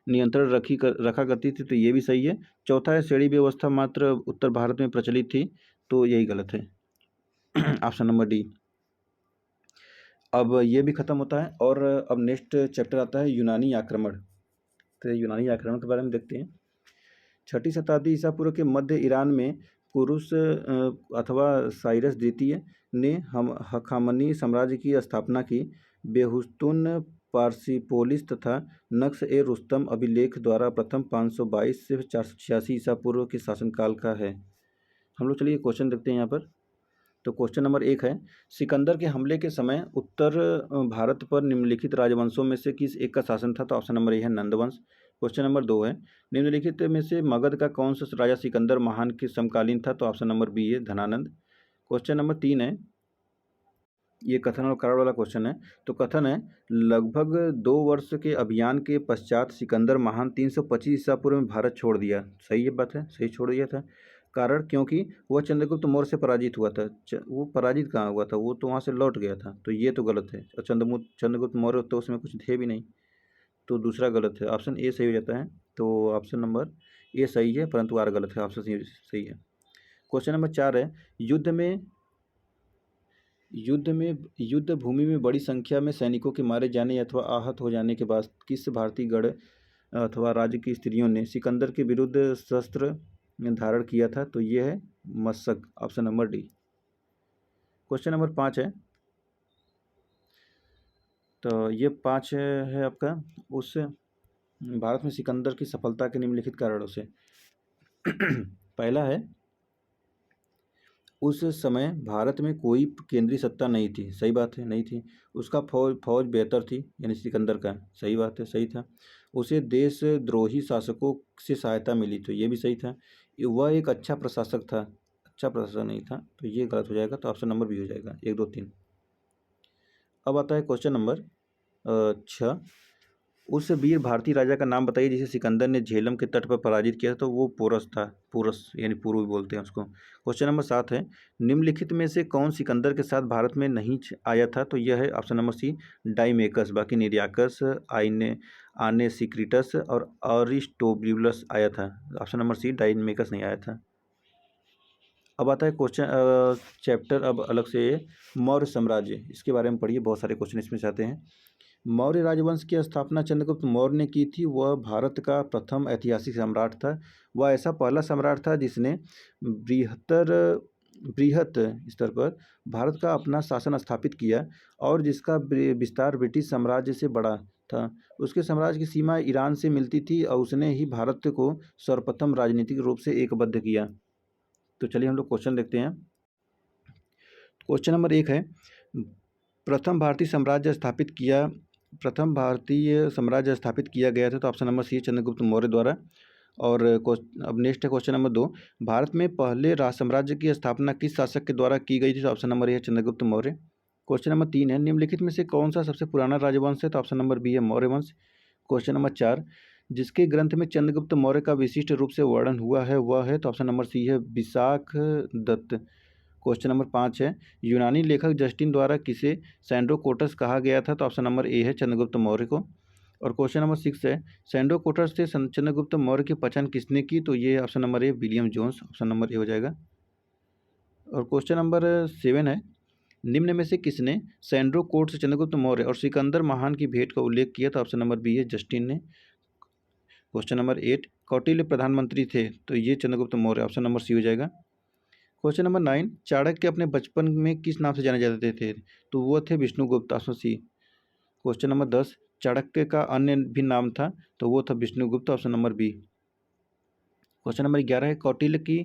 नियंत्रण रखा करती थी, तो ये भी सही है। चौथा है श्रेणी व्यवस्था मात्र उत्तर भारत में प्रचलित थी, तो यही गलत है, ऑप्शन नंबर डी। अब ये भी खत्म होता है, और अब नेक्स्ट चैप्टर आता है यूनानी आक्रमण। तो यूनानी आक्रमण के बारे में देखते हैं। 6ठी शताब्दी ईसा पूर्व के मध्य ईरान में कुरुस अथवा साइरस द्वितीय ने हखामनी साम्राज्य की स्थापना की। बेहुस्तुन पार्सिपोलिस तथा नक्श ए रुस्तम अभिलेख द्वारा प्रथम 522 से 486 ईसा पूर्व के शासनकाल का है। हम लोग चलिए क्वेश्चन देखते हैं यहाँ पर। तो क्वेश्चन नंबर 1 है, सिकंदर के हमले के समय उत्तर भारत पर निम्नलिखित राजवंशों में से किस एक का शासन था? तो ऑप्शन नंबर ए है नंदवंश। क्वेश्चन नंबर 2 है, निम्नलिखित में से मगध का कौन सा राजा सिकंदर महान के समकालीन था? तो ऑप्शन नंबर बी है धनानंद। क्वेश्चन नंबर 3 है, ये कथन और कारण वाला क्वेश्चन है। तो कथन है, लगभग 2 वर्ष के अभियान के पश्चात सिकंदर महान 325 ईसा पूर्व में भारत छोड़ दिया। सही ये बात है, सही छोड़ दिया था। कारण, क्योंकि वह चंद्रगुप्त मौर्य से पराजित हुआ था। वो पराजित कहाँ हुआ था, वो तो वहाँ से लौट गया था, तो ये तो गलत है। और चंद्रगुप्त मौर्य तो उसमें कुछ थे भी नहीं, तो दूसरा गलत है, ऑप्शन ए सही हो जाता है। तो ऑप्शन नंबर ए सही है, परंतु आर गलत है, ऑप्शन सही है। क्वेश्चन नंबर 4 है, युद्ध भूमि में बड़ी संख्या में सैनिकों के मारे जाने अथवा आहत हो जाने के बाद किस भारतीय गढ़ अथवा राज्य की स्त्रियों ने सिकंदर के विरुद्ध शस्त्र धारण किया था? तो ये है मशक, option number D. Question number 5 है, तो ये 5 है आपका, उस भारत में सिकंदर की सफलता के निम्नलिखित कारणों से। पहला है, उस समय भारत में कोई केंद्रीय सत्ता नहीं थी। सही बात है, नहीं थी। उसका फौज बेहतर थी, यानी सिकंदर का। सही बात है, सही था। उसे देशद्रोही शासकों से सहायता मिली, तो ये भी सही था। वह एक अच्छा प्रशासक था, अच्छा प्रशासक नहीं था, तो ये गलत हो जाएगा। तो ऑप्शन नंबर बी हो जाएगा, 1 2 3। अब आता है क्वेश्चन नंबर 6, उस वीर भारतीय राजा का नाम बताइए जिसे सिकंदर ने झेलम के तट पर पराजित किया। तो वो पोरस था, पोरस यानी पूर्व बोलते हैं उसको। क्वेश्चन नंबर 7 है, निम्नलिखित में से कौन सिकंदर के साथ भारत में नहीं आया था? तो यह है ऑप्शन नंबर सी डाइमेकस। बाकी निरियाकस, आने सिक्रिटस और अरिस्टोब्यूलस आया था। ऑप्शन नंबर सी डाइमेकस नहीं आया था। अब आता है क्वेश्चन चैप्टर अब अलग से मौर्य साम्राज्य, इसके बारे में पढ़िए, बहुत सारे क्वेश्चन इसमें से आते हैं। मौर्य राजवंश की स्थापना चंद्रगुप्त मौर्य ने की थी। वह भारत का प्रथम ऐतिहासिक सम्राट था। वह ऐसा पहला सम्राट था जिसने बृहत स्तर पर भारत का अपना शासन स्थापित किया, और जिसका विस्तार ब्रिटिश साम्राज्य से बड़ा था। उसके साम्राज्य की सीमा ईरान से मिलती थी, और उसने ही भारत को सर्वप्रथम राजनीतिक रूप से एकबद्ध किया। तो चलिए हम लोग क्वेश्चन देखते हैं। क्वेश्चन नंबर 1 है, प्रथम भारतीय साम्राज्य स्थापित किया गया था। तो option number C Chandragupta Maurya द्वारा। और अब नेक्स्ट है क्वेश्चन नंबर 2, भारत में पहले राज साम्राज्य की स्थापना किस शासक के द्वारा की गई थी? तो ऑप्शन नंबर ए है चंद्रगुप्त मौर्य। क्वेश्चन नंबर 3 है, निम्नलिखित में से कौन सा सबसे पुराना राजवंश है? तो ऑप्शन नंबर बी है मौर्य वंश। क्वेश्चन नंबर 4, जिसके ग्रंथ में चंद्रगुप्त मौर्य का विशिष्ट रूप से वर्णन हुआ है वह है? तो ऑप्शन नंबर सी है विशाख दत्त। क्वेश्चन नंबर 5 है, यूनानी लेखक जस्टिन द्वारा किसे सैंड्रोकोटस कहा गया था? तो ऑप्शन नंबर ए है चंद्रगुप्त मौर्य को। और क्वेश्चन नंबर 6 है, सैंडो कोटर से चंद्रगुप्त मौर्य की पहचान किसने की? तो ये option number A William Jones, option number A हो जाएगा। और क्वेश्चन नंबर 7 है, निम्न में से किसने सैंड्रो कोर्ट से चंद्रगुप्त मौर्य और सिकंदर महान की भेंट का उल्लेख किया? तो ऑप्शन नंबर बी है जस्टिन ने। क्वेश्चन नंबर 8, कौटिल्य प्रधानमंत्री थे? तो ये Chandragupta Maurya, option number C हो जाएगा। क्वेश्चन नंबर 9, चाणक्य अपने बचपन में किस नाम से जाने जाते थे? तो वो थे Vishnugupta, option C. Question number 10, Chanakya का अन्य भी नाम था? तो वो था Vishnugupta, option number B. Question number 11 है, कौटिल्य की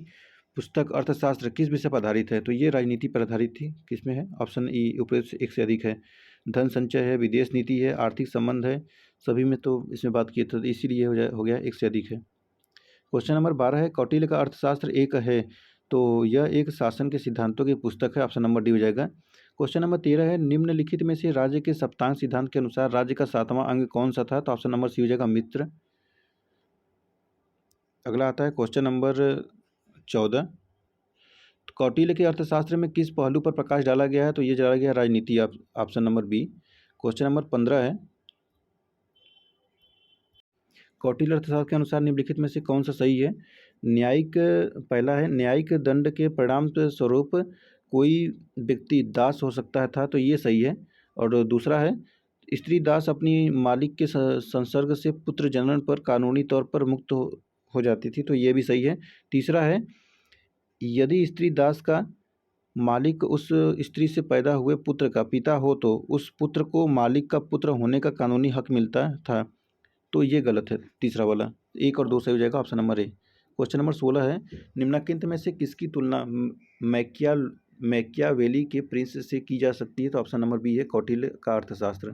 पुस्तक अर्थशास्त्र किस विषय पर आधारित है? तो ये राजनीति पर आधारित थी। किसमें है? ऑप्शन ई उपरोक्त से एक से अधिक है। धन संचय है, विदेश नीति है, आर्थिक संबंध है, सभी में तो इसमें बात की तो इसीलिए हो गया एक से अधिक है। क्वेश्चन नंबर 12 है, कौटिल्य का अर्थशास्त्र एक है? तो यह एक शासन के सिद्धांतों की पुस्तक है, ऑप्शन नंबर डी हो जाएगा। क्वेश्चन नंबर 13 है, निम्नलिखित में से राज्य के सप्तांग सिद्धांत के अनुसार राज्य का 7वां अंग कौन सा था? तो ऑप्शन नंबर सी हो जाएगा मित्र। अगला आता है क्वेश्चन नंबर 14, कौटिल्य के अर्थशास्त्र में किस पहलू पर प्रकाश डाला गया है? तो ये डाला गया है राजनीति, option number B. Question number 15 है, कौटिल्य अर्थशास्त्र के अनुसार निम्नलिखित में से कौन सा सही है? न्यायिक, पहला है, न्यायिक दंड के परिणाम स्वरूप कोई व्यक्ति दास हो सकता था? तो ये सही है। और दूसरा है, स्त्री दास अपनी मालिक के संसर्ग से पुत्र जनन पर कानूनी तौर पर मुक्त हो जाती थी? तो ये भी सही है। तीसरा है, यदि स्त्री दास का मालिक उस स्त्री से पैदा हुए पुत्र का पिता हो तो उस पुत्र को मालिक का पुत्र होने का कानूनी हक मिलता था? तो ये गलत है, तीसरा वाला। एक और दो सही हो जाएगा, ऑप्शन नंबर ए। क्वेश्चन नंबर 16 है, निम्नलिखित में से किसकी तुलना मैकियावेली के प्रिंस से की जा सकती है? तो ऑप्शन नंबर बी है कौटिल्य का अर्थशास्त्र।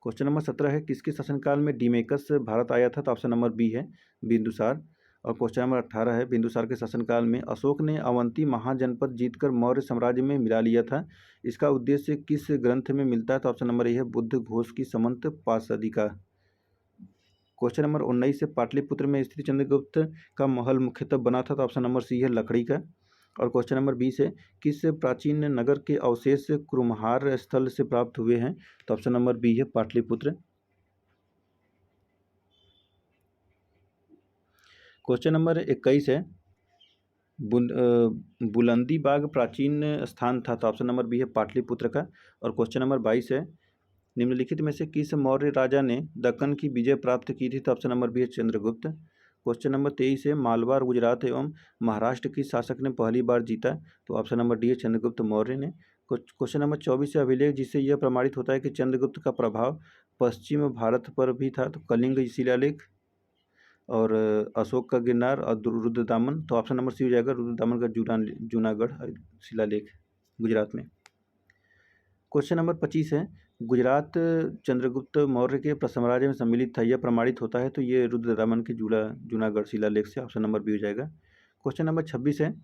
क्वेश्चन नंबर 17 है, किसके शासनकाल में डिमेकस भारत आया था? तो ऑप्शन नंबर बी है बिंदुसार। और क्वेश्चन नंबर 18 है, बिंदुसार के शासनकाल में अशोक ने अवंती महाजनपद जीतकर मौर्य साम्राज्य में मिला लिया था। इसका उद्देश्य किस ग्रंथ में मिलता है? तो ऑप्शन नंबर ए है बुद्ध घोष की समंत पाशदिका। क्वेश्चन नंबर 19 से पाटलिपुत्र में स्थित चंद्रगुप्त का महल मुख्यतः बना था? तो ऑप्शन नंबर सी है लकड़ी का। और क्वेश्चन नंबर 20 है, किस प्राचीन नगर के अवशेष कुम्हार स्थल से प्राप्त हुए हैं? तो ऑप्शन नंबर बी है पाटलिपुत्र। क्वेश्चन नंबर 21 है, बुलंदी बाग प्राचीन स्थान था? तो ऑप्शन नंबर बी है पाटलिपुत्र का। और क्वेश्चन नंबर 22 है, निम्नलिखित में से किस मौर्य राजा ने दक्कन की विजय प्राप्त की थी? तो ऑप्शन नंबर बी है चंद्रगुप्त। क्वेश्चन नंबर 23 है, मालवा, गुजरात एवं महाराष्ट्र की शासक ने पहली बार जीता? तो ऑप्शन नंबर डी है चंद्रगुप्त मौर्य ने। क्वेश्चन नंबर 24 है, अभिलेख जिससे यह प्रमाणित होता है कि चंद्रगुप्त का प्रभाव पश्चिम भारत पर भी था? तो कलिंग शिलालेख और अशोक का गिरनार और रुद्रदामन। तो ऑप्शन नंबर सी हो जाएगा रुद्रदामन का जूनागढ़ शिलालेख गुजरात में। क्वेश्चन नंबर 25 है, गुजरात चंद्रगुप्त मौर्य के साम्राज्य में सम्मिलित था, यह प्रमाणित होता है? तो ये रुद्रदामन के जूनागढ़ शिलालेख से, ऑप्शन नंबर बी हो जाएगा। क्वेश्चन नंबर 26 है,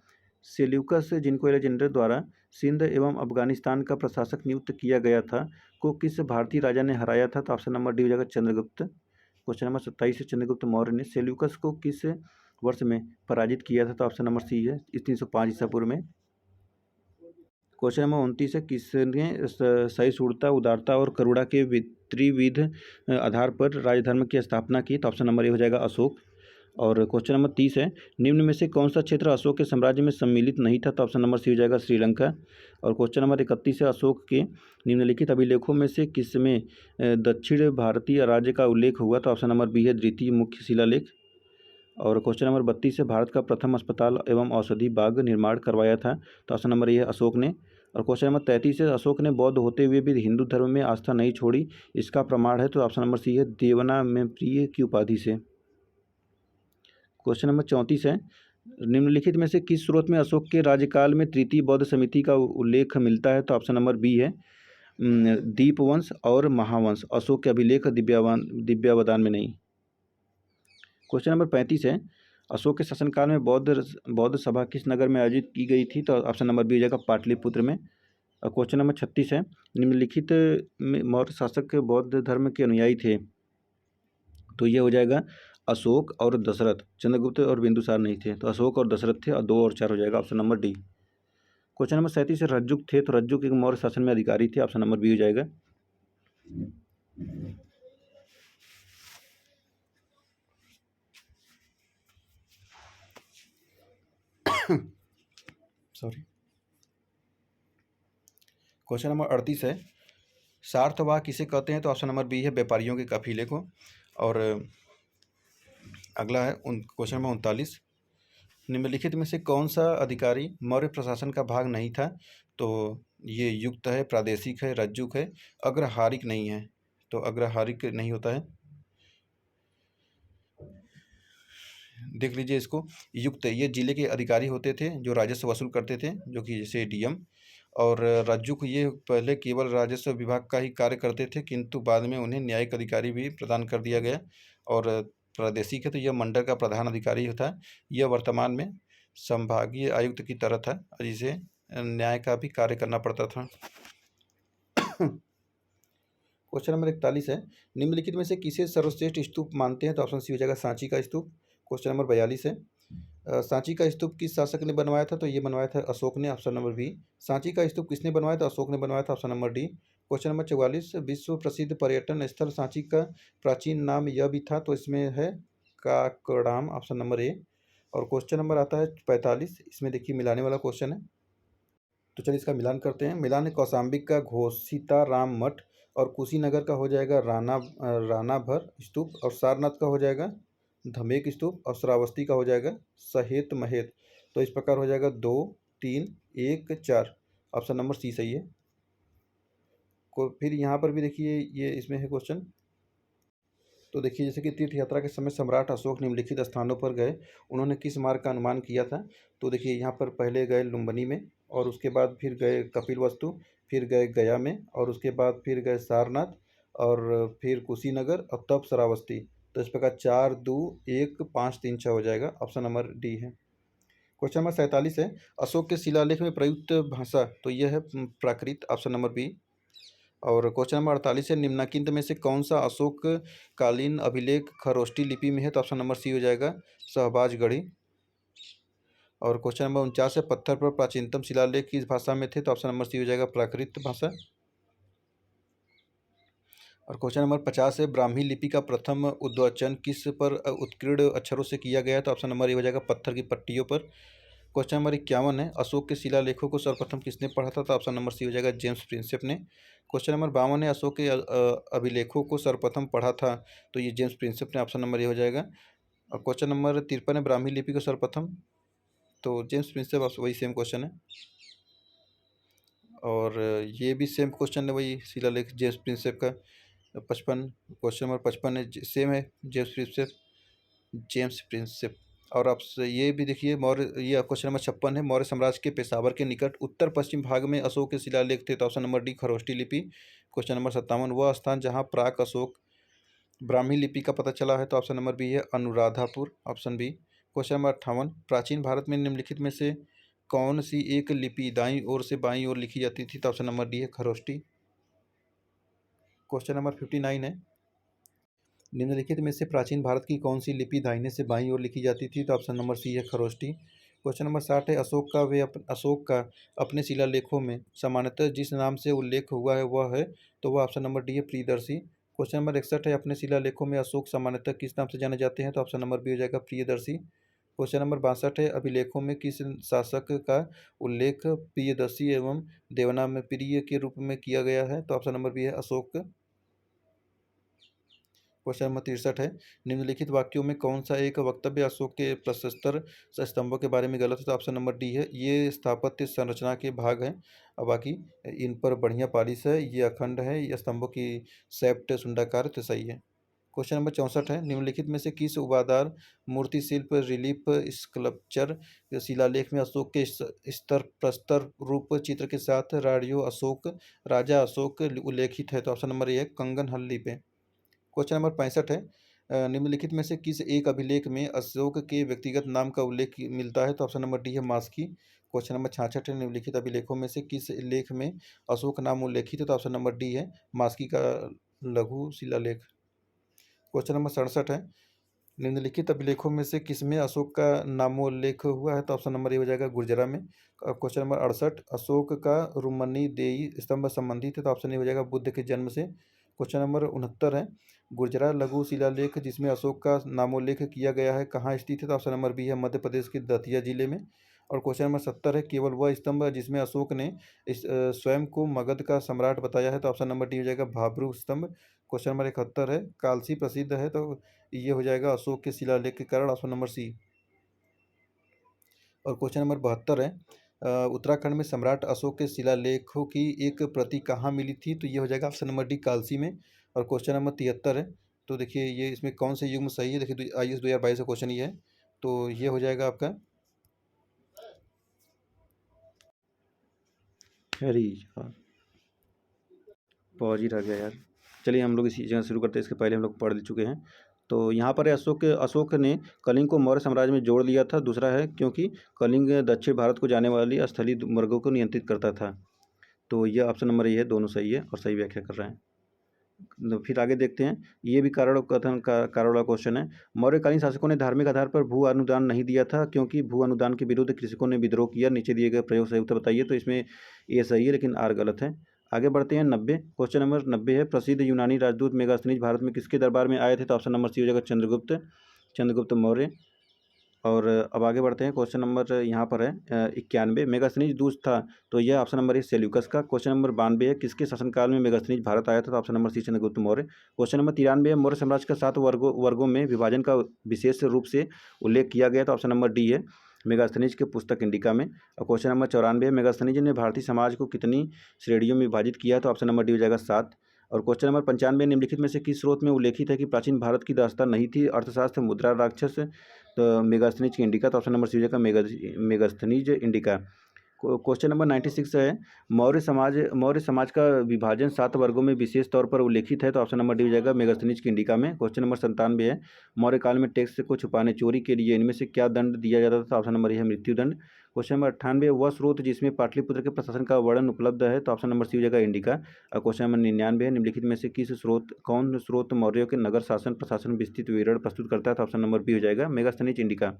सेल्यूकस जिनको अलेक्जेंडर द्वारा सिंध एवं अफगानिस्तान का प्रशासक नियुक्त किया गया था को किस भारतीय राजा ने हराया था? तो ऑप्शन नंबर डी हो जाएगा चंद्रगुप्त। क्वेश्चन नंबर 27 है, चंद्रगुप्त मौर्य ने सेल्यूकस को किस वर्ष में पराजित किया था? तो ऑप्शन नंबर सी है 305 ईसा पूर्व में। क्वेश्चन नंबर 29 है, किसने सहिष्णुता, उदारता और करुणा के त्रिविध आधार पर राजधर्म की स्थापना की? तो ऑप्शन नंबर ए हो जाएगा अशोक। और क्वेश्चन नंबर 30 है, निम्न में से कौन सा क्षेत्र अशोक के साम्राज्य में सम्मिलित नहीं था? तो ऑप्शन नंबर सी हो जाएगा श्रीलंका। और क्वेश्चन नंबर 31 है, अशोक के निम्नलिखित अभिलेखों में से किसमें दक्षिण भारतीय राज्य का उल्लेख हुआ? तो ऑप्शन नंबर बी है द्वितीय मुख्य शिलालेख। और क्वेश्चन नंबर 32 है, भारत का प्रथम अस्पताल एवं औषधि बाग निर्माण करवाया था? तो ऑप्शन नंबर ये है अशोक ने। और क्वेश्चन नंबर 33 है, अशोक ने बौद्ध होते हुए भी हिंदू धर्म में आस्था नहीं छोड़ी, इसका प्रमाण है? तो ऑप्शन नंबर सी है देवना में प्रिय की उपाधि से। क्वेश्चन नंबर 34 है, निम्नलिखित में से किस स्रोत में अशोक के राज्यकाल में तृतीय बौद्ध समिति का उल्लेख मिलता है? तो ऑप्शन नंबर बी है दीपवंश और महावंश, अशोक के अभिलेख दिव्यावदान में नहीं। क्वेश्चन नंबर 35 है, अशोक के शासनकाल में बौद्ध सभा किस नगर में आयोजित की गई थी? तो ऑप्शन नंबर बी हो जाएगा पाटलिपुत्र में। और क्वेश्चन नंबर 36 है, निम्नलिखित में मौर्य शासक बौद्ध धर्म के अनुयायी थे? तो ये हो जाएगा अशोक और दशरथ, चंद्रगुप्त और बिंदुसार नहीं थे। तो अशोक और दशरथ थे, और 2 और 4 हो जाएगा, option number D. Question number 37 है, रज्जुक थे? तो रज्जुक एक मौर्य शासन में अधिकारी थे, ऑप्शन नंबर बी हो जाएगा। सॉरी। क्वेश्चन नंबर 38 है, सार्थवाह किसे कहते हैं? तो ऑप्शन नंबर बी है व्यापारियों के काफिले को। और अगला है क्वेश्चन नंबर 39, निम्नलिखित में से कौन सा अधिकारी मौर्य प्रशासन का भाग नहीं था? तो ये युक्त है, प्रादेशिक है, रज्जुक है, अग्रहारिक नहीं है। तो अग्रहारिक नहीं होता है, देख लीजिए इसको। युक्त ये जिले के अधिकारी होते थे जो राजस्व वसूल करते थे, जो कि जैसे डीएम। और रज्जुक ये पहले केवल राजस्व विभाग का ही कार्य करते थे, किंतु बाद में उन्हें न्यायिक अधिकारी भी प्रदान कर दिया गया। और प्रादेशिक है तो यह मंडल का प्रधान अधिकारी होता है। यह वर्तमान में संभागीय आयुक्त की तरह था, जिसे न्याय का भी कार्य करना पड़ता था। क्वेश्चन नंबर 41 है, निम्नलिखित में से किसे सर्वश्रेष्ठ स्तूप मानते हैं? तो ऑप्शन सी हो जाएगा सांची का स्तूप। क्वेश्चन नंबर 42 है, सांची का स्तूप किस शासक ने बनवाया था? तो ये बनवाया था अशोक ने, ऑप्शन नंबर बी। सांची का स्तूप किसने बनवाया था? अशोक ने बनवाया था, option number D. Question number 44, विश्व प्रसिद्ध पर्यटन स्थल सांची का प्राचीन नाम यह भी था? तो इसमें है काकड़ाम, ऑप्शन नंबर ए। और क्वेश्चन नंबर आता है 45, इसमें देखिए मिलाने वाला क्वेश्चन है, तो चलिए इसका मिलान करते हैं। मिलान है कौशाम्बी का घोषिताराम मठ, और कुशीनगर का हो जाएगा रानाभर स्तूप, और सारनाथ का हो जाएगा धमेक स्तूप, और श्रावस्ती का हो जाएगा सहेत महेत। तो इस प्रकार हो जाएगा 2 3 1 4, ऑप्शन नंबर सी सही है। को फिर यहाँ पर भी देखिए ये इसमें है क्वेश्चन। तो देखिए जैसे कि तीर्थ यात्रा के समय सम्राट अशोक निम्नलिखित स्थानों पर गए, उन्होंने किस मार्ग का अनुमान किया था? तो देखिए यहाँ पर पहले गए लुम्बिनी में, और उसके बाद फिर गए कपिलवस्तु, फिर गए गया में, और उसके बाद फिर गए सारनाथ, और फिर कुशीनगर, और तब श्रावस्ती। तो इस प्रकार 4 2 1 5 3 6 हो जाएगा, ऑप्शन नंबर डी है। क्वेश्चन नंबर 47 है, अशोक के शिलालेख में प्रयुक्त भाषा? तो यह है प्राकृत, ऑप्शन नंबर बी। और क्वेश्चन नंबर 48 है, निम्नलिखित में से कौन सा अशोक कालीन अभिलेख खरोष्टी लिपि में है? तो ऑप्शन नंबर सी हो जाएगा शहबाजगढ़ी। और क्वेश्चन नंबर 49 है, पत्थर पर प्राचीनतम शिलालेख किस भाषा में थे? तो ऑप्शन नंबर सी हो जाएगा प्राकृत भाषा। और क्वेश्चन नंबर 50 है, ब्राह्मी लिपि का प्रथम उद्वचन किस पर उत्कीर्ण अक्षरों से किया गया है? तो ऑप्शन नंबर ए हो जाएगा पत्थर की पट्टियों पर। क्वेश्चन नंबर 51 है, अशोक के शिलालेखों को सर्वप्रथम किसने पढ़ा था? तो ऑप्शन नंबर सी हो जाएगा जेम्स प्रिंसेप ने। क्वेश्चन नंबर 52 है, अशोक के अभिलेखों को सर्वप्रथम पढ़ा था? तो ये जेम्स प्रिंसेप ने, ऑप्शन नंबर ए हो जाएगा। और क्वेश्चन नंबर 53 है, ब्राह्मी लिपि को सर्वप्रथम? तो जेम्स प्रिंसेप, वही सेम क्वेश्चन है। और ये भी सेम क्वेश्चन है, वही शिलालेख जेम्स प्रिंसेप का। 55, क्वेश्चन नंबर 55 है, सेम है जेम्स प्रिंसेप। और आपसे ये भी देखिए मौर्य, ये क्वेश्चन नंबर 56 है, मौर्य साम्राज्य के पेशावर के निकट उत्तर पश्चिम भाग में अशोक के शिलालेख थे? तो ऑप्शन नंबर डी खरोष्टी लिपि। क्वेश्चन नंबर 57, वह स्थान जहाँ प्राक अशोक ब्राह्मी लिपि का पता चला है? तो ऑप्शन नंबर बी है Anuradhapura, option B. Question number 58, प्राचीन भारत में निम्नलिखित में से कौन सी एक लिपि दाईं ओर से बाईं ओर लिखी जाती थी? तो ऑप्शन नंबर डी है खरोष्टी। क्वेश्चन नंबर 59 है, निम्नलिखित में से प्राचीन भारत की कौन सी लिपि दाहिने से बाईं ओर लिखी जाती थी? तो ऑप्शन नंबर सी है खरोष्टी। क्वेश्चन नंबर 60 है, अशोक का अपने शिलालेखों में सामान्यतः जिस नाम से उल्लेख हुआ है वह है? तो वह ऑप्शन नंबर डी है प्रियदर्शी। क्वेश्चन नंबर 61 है, अपने शिलालेखों में अशोक सामान्यतः किस नाम से जाने जाते हैं? तो ऑप्शन नंबर बी हो जाएगा प्रियदर्शी। क्वेश्चन नंबर 62 है, अभिलेखों में किस शासक का उल्लेख प्रियदर्शी एवं देवनाम प्रिय के रूप में किया गया है? तो ऑप्शन नंबर बी है अशोक। क्वेश्चन नंबर 63 है, निम्नलिखित वाक्यों में कौन सा एक वक्तव्य अशोक के प्रशस्तर स्तंभों के बारे में गलत है? तो ऑप्शन नंबर डी है, ये स्थापत्य संरचना के भाग हैं, और बाकी इन पर बढ़िया पालिश है, ये अखंड है, ये स्तंभों की सेप्ट सुंडाकार, तो सही है। क्वेश्चन नंबर 64 है, निम्नलिखित में से किस उबादार मूर्ति शिल्प रिलीफ स्कल्पचर शिलालेख में अशोक के स्तर प्रस्तर रूप चित्र के साथ राजा अशोक उल्लेखित है? तो ऑप्शन नंबर ए है कंगन हल्ली पे। क्वेश्चन नंबर 65 है, निम्नलिखित में से किस एक अभिलेख में अशोक के व्यक्तिगत नाम का उल्लेख मिलता है? तो ऑप्शन नंबर डी है मास्की। क्वेश्चन नंबर 66 है, निम्नलिखित अभिलेखों में से किस लेख में अशोक नाम उल्लेखित है? तो ऑप्शन नंबर डी है मास्की का लघु शिलालेख। क्वेश्चन नंबर 67 है, निम्नलिखित अभिलेखों में से किसमें अशोक का नामोल्लेख हुआ है? तो ऑप्शन नंबर ए हो जाएगा गुर्जरा में। क्वेश्चन नंबर 68, अशोक का रुमनी देई स्तंभ संबंधित है? तो ऑप्शन ए हो जाएगा बुद्ध के जन्म से। क्वेश्चन नंबर 69 है, गुर्जरा लघु शिलालेख जिसमें अशोक का नामोल्लेख किया गया है कहाँ स्थित है? तो ऑप्शन नंबर बी है मध्य प्रदेश के दतिया जिले में। और क्वेश्चन नंबर 70 है, केवल वह स्तंभ है जिसमें अशोक ने स्वयं को मगध का सम्राट बताया है, तो ऑप्शन नंबर डी हो जाएगा भाब्रू स्तंभ। क्वेश्चन नंबर 71 है, कालसी प्रसिद्ध है, तो ये हो जाएगा अशोक के शिलालेख के कारण, ऑप्शन नंबर सी। और क्वेश्चन नंबर 72 है, उत्तराखंड में सम्राट अशोक के शिलालेखों की एक प्रति कहाँ मिली थी, तो ये हो जाएगा ऑप्शन नंबर डी कालसी में। और क्वेश्चन नंबर 73 है, तो देखिए ये इसमें कौन से युग्म सही है, देखिए IAS 2022 का क्वेश्चन ये है, तो ये हो जाएगा आपका, अरे यार पॉज ही रह गया यार। चलिए हम लोग इसी जगह शुरू करते हैं, इसके पहले हम लोग पढ़ चुके हैं। तो यहाँ पर है, अशोक ने कलिंग को मौर्य साम्राज्य में जोड़ लिया था। दूसरा है क्योंकि कलिंग दक्षिण भारत को जाने वाली स्थलीय मार्गों को नियंत्रित करता था। तो ये ऑप्शन नंबर ये है, दोनों सही है और सही व्याख्या कर रहे हैं। तो फिर आगे देखते हैं, ये भी कारण कथन का कारण वाला क्वेश्चन है। मौर्यकालीन शासकों ने धार्मिक आधार पर भू अनुदान नहीं दिया था क्योंकि भू अनुदान के विरुद्ध कृषकों ने विद्रोह किया। नीचे दिए गए प्रयोग सही उत्तर बताइए, तो इसमें ये सही है लेकिन आर गलत है। आगे बढ़ते हैं 90, क्वेश्चन नंबर 90 है, प्रसिद्ध यूनानी राजदूत मेगास्थनीज भारत में किसके दरबार में आए थे, तो ऑप्शन नंबर सी हो जाएगा चंद्रगुप्त मौर्य। और अब आगे बढ़ते हैं, क्वेश्चन नंबर यहाँ पर है 91, मेगास्थनीज दूत था, तो यह ऑप्शन नंबर है सेल्यूकस का। क्वेश्चन नंबर 92 है, किसके शासनकाल में मेगास्थनीज भारत आया था, तो option number C Chandragupta Maurya. Question number 93 है, मौर्य साम्राज्य का 7 वर्गों में विभाजन का विशेष रूप से उल्लेख किया गया, तो ऑप्शन नंबर डी है मेगास्थनीज के पुस्तक इंडिका में। और क्वेश्चन नंबर 94 है, मेगास्थनीज ने भारतीय समाज को कितनी श्रेणियों में विभाजित किया, तो ऑप्शन नंबर डी हो जाएगा 7। और क्वेश्चन नंबर 95, निम्नलिखित में से किस स्रोत में उल्लेखित है कि प्राचीन भारत की दास्तान नहीं थी, अर्थशास्त्र, मुद्रा, राक्षस, तो मेगास्थनीज की इंडिका, तो ऑप्शन नंबर सी हो जाएगा मेगास्थनीज इंडिका। क्वेश्चन नंबर 96 है, मौर्य समाज का विभाजन 7 वर्गों में विशेष तौर पर उल्लेखित है, तो ऑप्शन नंबर डी हो जाएगा मेगास्थनीज की इंडिका में। क्वेश्चन नंबर 97 है, मौर्य काल में टैक्स को छुपाने चोरी के लिए इनमें से क्या दंड दिया जाता था, तो ऑप्शन नंबर ए है मृत्युदंड। क्वेश्चन नंबर 98, वह स्रोत जिसमें पाटलिपुत्र के प्रशासन का वर्णन उपलब्ध है, तो ऑप्शन नंबर सी हो जाएगा इंडिका। और क्वेश्चन नंबर 99 है, निम्नलिखित में से कौन स्रोत मौर्यों के नगर शासन प्रशासन विस्तृत विवरण प्रस्तुत करता है, तो ऑप्शन नंबर बी हो जाएगा मेगास्थनीज इंडिका।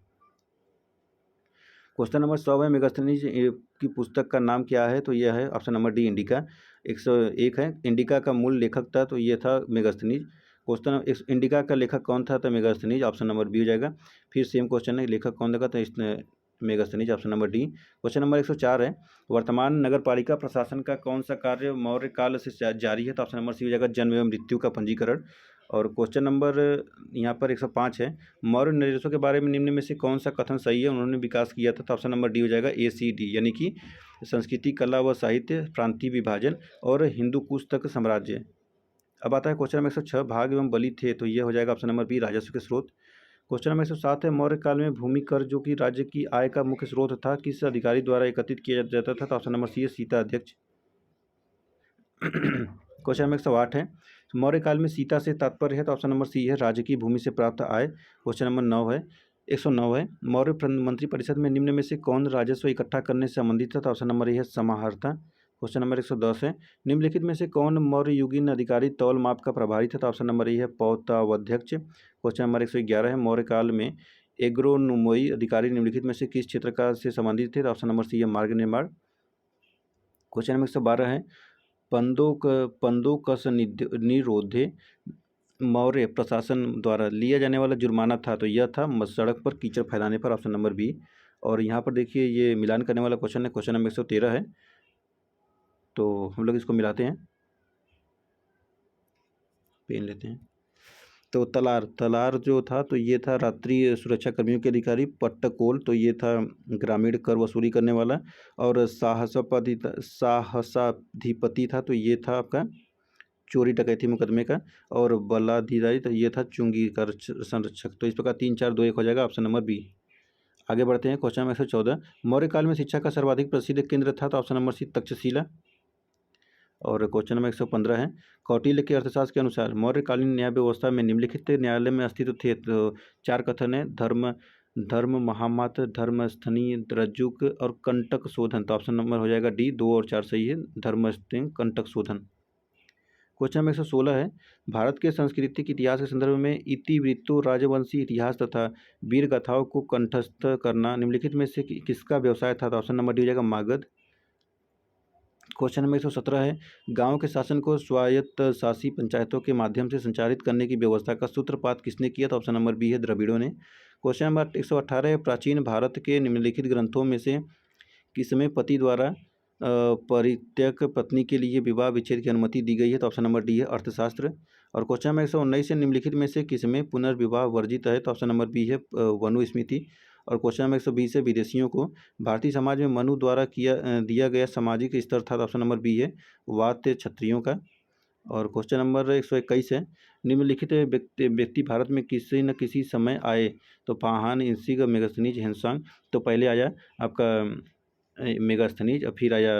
क्वेश्चन नंबर 100 है, मेगास्थनीज की पुस्तक का नाम क्या है, तो यह है ऑप्शन नंबर डी इंडिका। 101 है, इंडिका का मूल लेखक था, तो ये था मेगास्थनीज। क्वेश्चन इंडिका का लेखक कौन था, तो मेगास्थनीज, ऑप्शन नंबर बी हो जाएगा। फिर सेम क्वेश्चन है, लेखक कौन देगा, तो इसने Megasthenes, option number D. Question number 104 है, वर्तमान नगर पालिका प्रशासन का कौन सा कार्य मौर्य काल से जारी है, तो ऑप्शन नंबर सी हो जाएगा जन्म एवं मृत्यु का पंजीकरण। और क्वेश्चन नंबर यहाँ पर 105 है, मौर्य निर्देशों के बारे में निम्न में से कौन सा कथन सही है, उन्होंने विकास किया था, तो ऑप्शन नंबर डी हो जाएगा ACD, यानी कि संस्कृति, कला व साहित्य, प्रांतीय विभाजन और हिंदू कुश तक साम्राज्य। अब आता है क्वेश्चन नंबर 106, भाग एवं बलि थे, तो ये हो जाएगा ऑप्शन नंबर बी राजस्व के स्रोत। क्वेश्चन नंबर 107 है, मौर्य काल में भूमि कर जो कि राज्य की आय का मुख्य स्रोत था, किस अधिकारी द्वारा एकत्रित किया जाता था, तो ऑप्शन नंबर सी है सीता अध्यक्ष। क्वेश्चन नंबर 108 है, मौर्य काल में सीता से तात्पर्य है, तो ऑप्शन नंबर सी है राज्य की भूमि से प्राप्त आय। क्वेश्चन नंबर 9 है 109 है, मौर्य मंत्रिपरिषद में निम्न में से कौन राजस्व इकट्ठा करने से संबंधित था, तो ऑप्शन नंबर ए है समाहर्ता। क्वेश्चन नंबर 110 है, निम्नलिखित में से कौन मौर्य युगीन अधिकारी तौल माप का प्रभारी था, तो ऑप्शन नंबर ए है पौतावध्यक्ष। क्वेश्चन नंबर 111 है, मौर्य काल में एग्रोनोमोई अधिकारी निम्नलिखित में से किस क्षेत्र का से संबंधित थे, तो ऑप्शन नंबर सी है मार्ग निर्माण। क्वेश्चन नंबर 112 है, पंदोकस निरोधे मौर्य प्रशासन द्वारा लिया जाने वाला जुर्माना था, तो यह था सड़क पर कीचड़ फैलाने पर, ऑप्शन नंबर बी। और यहाँ पर देखिए ये मिलान करने वाला क्वेश्चन है, क्वेश्चन नंबर 113 है, तो हम लोग इसको मिलाते हैं, पेन लेते हैं। तो तलार जो था, तो ये था रात्रि सुरक्षा कर्मियों के अधिकारी। पट्टकोल, तो ये था ग्रामीण कर वसूली करने वाला। और साहसाधिपति था, तो ये था आपका चोरी डकैती मुकदमे का। और बलाधिकारी, तो ये था चुंगी कर संरक्षक। तो इस प्रकार 3 4 2 1 हो जाएगा, ऑप्शन नंबर बी। आगे बढ़ते हैं, क्वेश्चन नंबर 114, मौर्य काल में शिक्षा का सर्वाधिक प्रसिद्ध केंद्र था, तो ऑप्शन नंबर सी तक्षशिला। और क्वेश्चन नंबर 115 है, कौटिल्य के अर्थशास्त्र के अनुसार मौर्यकालीन न्याय व्यवस्था में निम्नलिखित न्यायालय में अस्तित्व थे, तो 4 कथन है, धर्म महामत, धर्मस्थनी, रज्जुक और कंटक शोधन। तो ऑप्शन नंबर हो जाएगा डी, 2 और 4 सही है, धर्मस्थनी कंटक शोधन। क्वेश्चन नंबर 116 है, भारत के सांस्कृतिक इतिहास के संदर्भ में इतिवृत्तों, राजवंशी इतिहास तथा वीर गाथाओं को कंठस्थ करना निम्नलिखित में से किसका व्यवसाय था, तो ऑप्शन नंबर डी हो जाएगा मागध। क्वेश्चन नंबर 117 है, गांव के शासन को स्वायत्त शासी पंचायतों के माध्यम से संचालित करने की व्यवस्था का सूत्रपात किसने किया, तो ऑप्शन नंबर बी है द्रविड़ों ने। क्वेश्चन नंबर 118 है, प्राचीन भारत के निम्नलिखित ग्रंथों में से किसमें पति द्वारा परित्यक्त पत्नी के लिए विवाह विच्छेद की अनुमति दी गई है? तो ऑप्शन नंबर डी है अर्थशास्त्र। और क्वेश्चन नंबर 119 है, निम्नलिखित में से किसमें पुनर्विवाह वर्जित है? तो ऑप्शन नंबर बी है मनुस्मृति। और क्वेश्चन नंबर 120 है, विदेशियों को भारतीय समाज में मनु द्वारा दिया गया सामाजिक स्तर था? तो ऑप्शन नंबर बी है वात्य क्षत्रियों का। और क्वेश्चन नंबर 121 है, निम्नलिखित व्यक्ति भारत में किसी न किसी समय आए? तो फाहान, इंसिग, मेगास्थनीज, हेनसांग। तो पहले आया आपका मेगास्थनीज, और फिर आया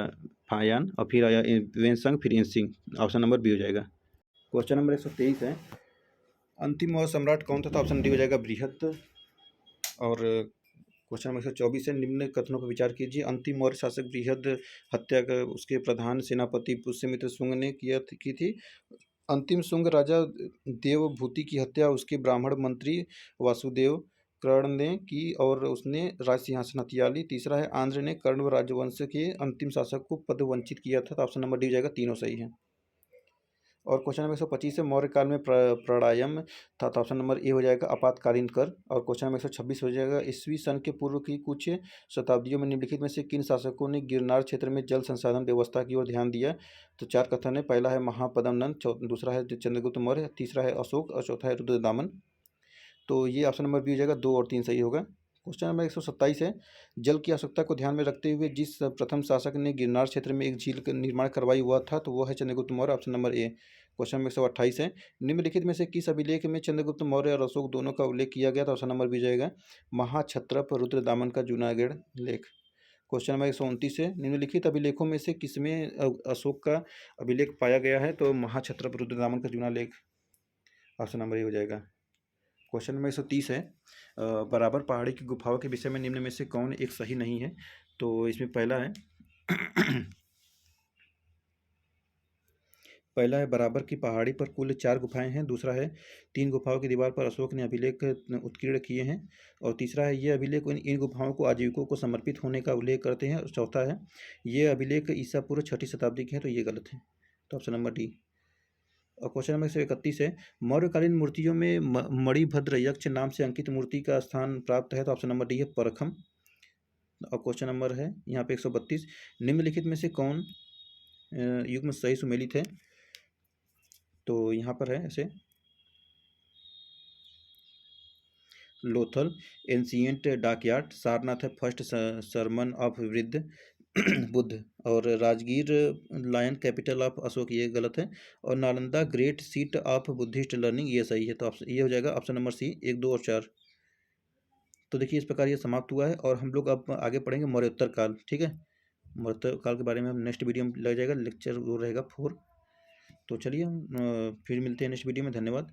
फायान, और फिर आया वेनसंग, फिर इंसिंग। ऑप्शन नंबर बी हो जाएगा। क्वेश्चन नंबर 123 है, अंतिम मौर्य सम्राट कौन था? तो ऑप्शन डी हो जाएगा बृहत। और क्वेश्चन नंबर 124 है, निम्न कथनों पर विचार कीजिए। अंतिम मौर्य शासक बृहद हत्या का उसके प्रधान सेनापति पुष्यमित्र शुंग ने की थी। अंतिम शुंग राजा देवभूति की हत्या उसके ब्राह्मण मंत्री वासुदेव कर्ण ने की और उसने राज सिंहासन हथिया ली। तीसरा है, आंध्र ने कर्ण राजवंश के अंतिम शासक को पद वंचित किया था। तो ऑप्शन नंबर डी हो जाएगा, तीनों सही है। और क्वेश्चन नंबर 125 है, मौर्य काल में प्राणायाम था? तो ऑप्शन नंबर ए हो जाएगा आपातकालीन कर। और क्वेश्चन नंबर 126 हो जाएगा, ईस्वी सन के पूर्व की कुछ शताब्दियों में निम्नलिखित में से किन शासकों ने गिरनार क्षेत्र में जल संसाधन व्यवस्था की ओर ध्यान दिया? तो 4 कथन है। पहला है महापद्म नंद, दूसरा है चंद्रगुप्त मौर्य, तीसरा है अशोक, और चौथा है रुद्रदामन। तो ये ऑप्शन नंबर बी हो जाएगा, 2 और 3 सही होगा। क्वेश्चन नंबर 127 है, जल की आवश्यकता को ध्यान में रखते हुए जिस प्रथम शासक ने गिरनार क्षेत्र में एक झील का निर्माण करवाई हुआ था? तो वो है चंद्रगुप्त मौर्य। ऑप्शन नंबर ए। क्वेश्चन नंबर 128 है, निम्नलिखित में से किस अभिलेख में चंद्रगुप्त मौर्य और अशोक दोनों का उल्लेख किया गया? तो ऑप्शन नंबर बी जाएगा महाक्षत्रप रुद्रदामन का जूनागढ़ लेख। क्वेश्चन नंबर 129 है, निम्नलिखित अभिलेखों में से किसमें अशोक का अभिलेख पाया गया है? तो महाक्षत्रप रुद्रदामन का जूना लेख। ऑप्शन नंबर ए हो जाएगा। क्वेश्चन नंबर 130 है, बराबर पहाड़ी की गुफाओं के विषय में निम्न में से कौन एक सही नहीं है? तो इसमें पहला है पहला है, बराबर की पहाड़ी पर कुल 4 गुफाएं हैं। दूसरा है, 3 गुफाओं की दीवार पर अशोक ने अभिलेख उत्कीर्ण किए हैं। और तीसरा है, ये अभिलेख इन गुफाओं को आजीविकों को समर्पित होने का उल्लेख करते हैं। और चौथा है, ये अभिलेख ईसा पूर्व 6ठी शताब्दी के हैं। तो ये गलत है। तो ऑप्शन नंबर डी। और क्वेश्चन नंबर 131 है, मौर्यकालीन मूर्तियों में मणिभद्र यक्ष नाम से अंकित मूर्ति का स्थान प्राप्त है? तो ऑप्शन नंबर डी है परखम। और क्वेश्चन नंबर है यहाँ पे 132, निम्नलिखित में से कौन युग्म सही सुमेलित है? तो यहाँ पर है ऐसे, लोथल एंशियंट डाकयार्ड, सारनाथ है फर्स्ट सरमन ऑफ वृद्ध बुद्ध, और Rajgir lion capital of Ashoka, ये गलत है। और Nalanda great seat of Buddhist learning, ये सही है। तो ये हो जाएगा ऑप्शन नंबर सी, 1, 2 और 4। तो देखिए, इस प्रकार ये समाप्त हुआ है और हम लोग अब आगे पढ़ेंगे मौर्योत्तर काल। ठीक है, मौर्योत्तर काल के बारे में हम नेक्स्ट वीडियो में लग जाएगा, लेक्चर वो रहेगा 4। तो चलिए हम फिर मिलते हैं नेक्स्ट वीडियो में। धन्यवाद।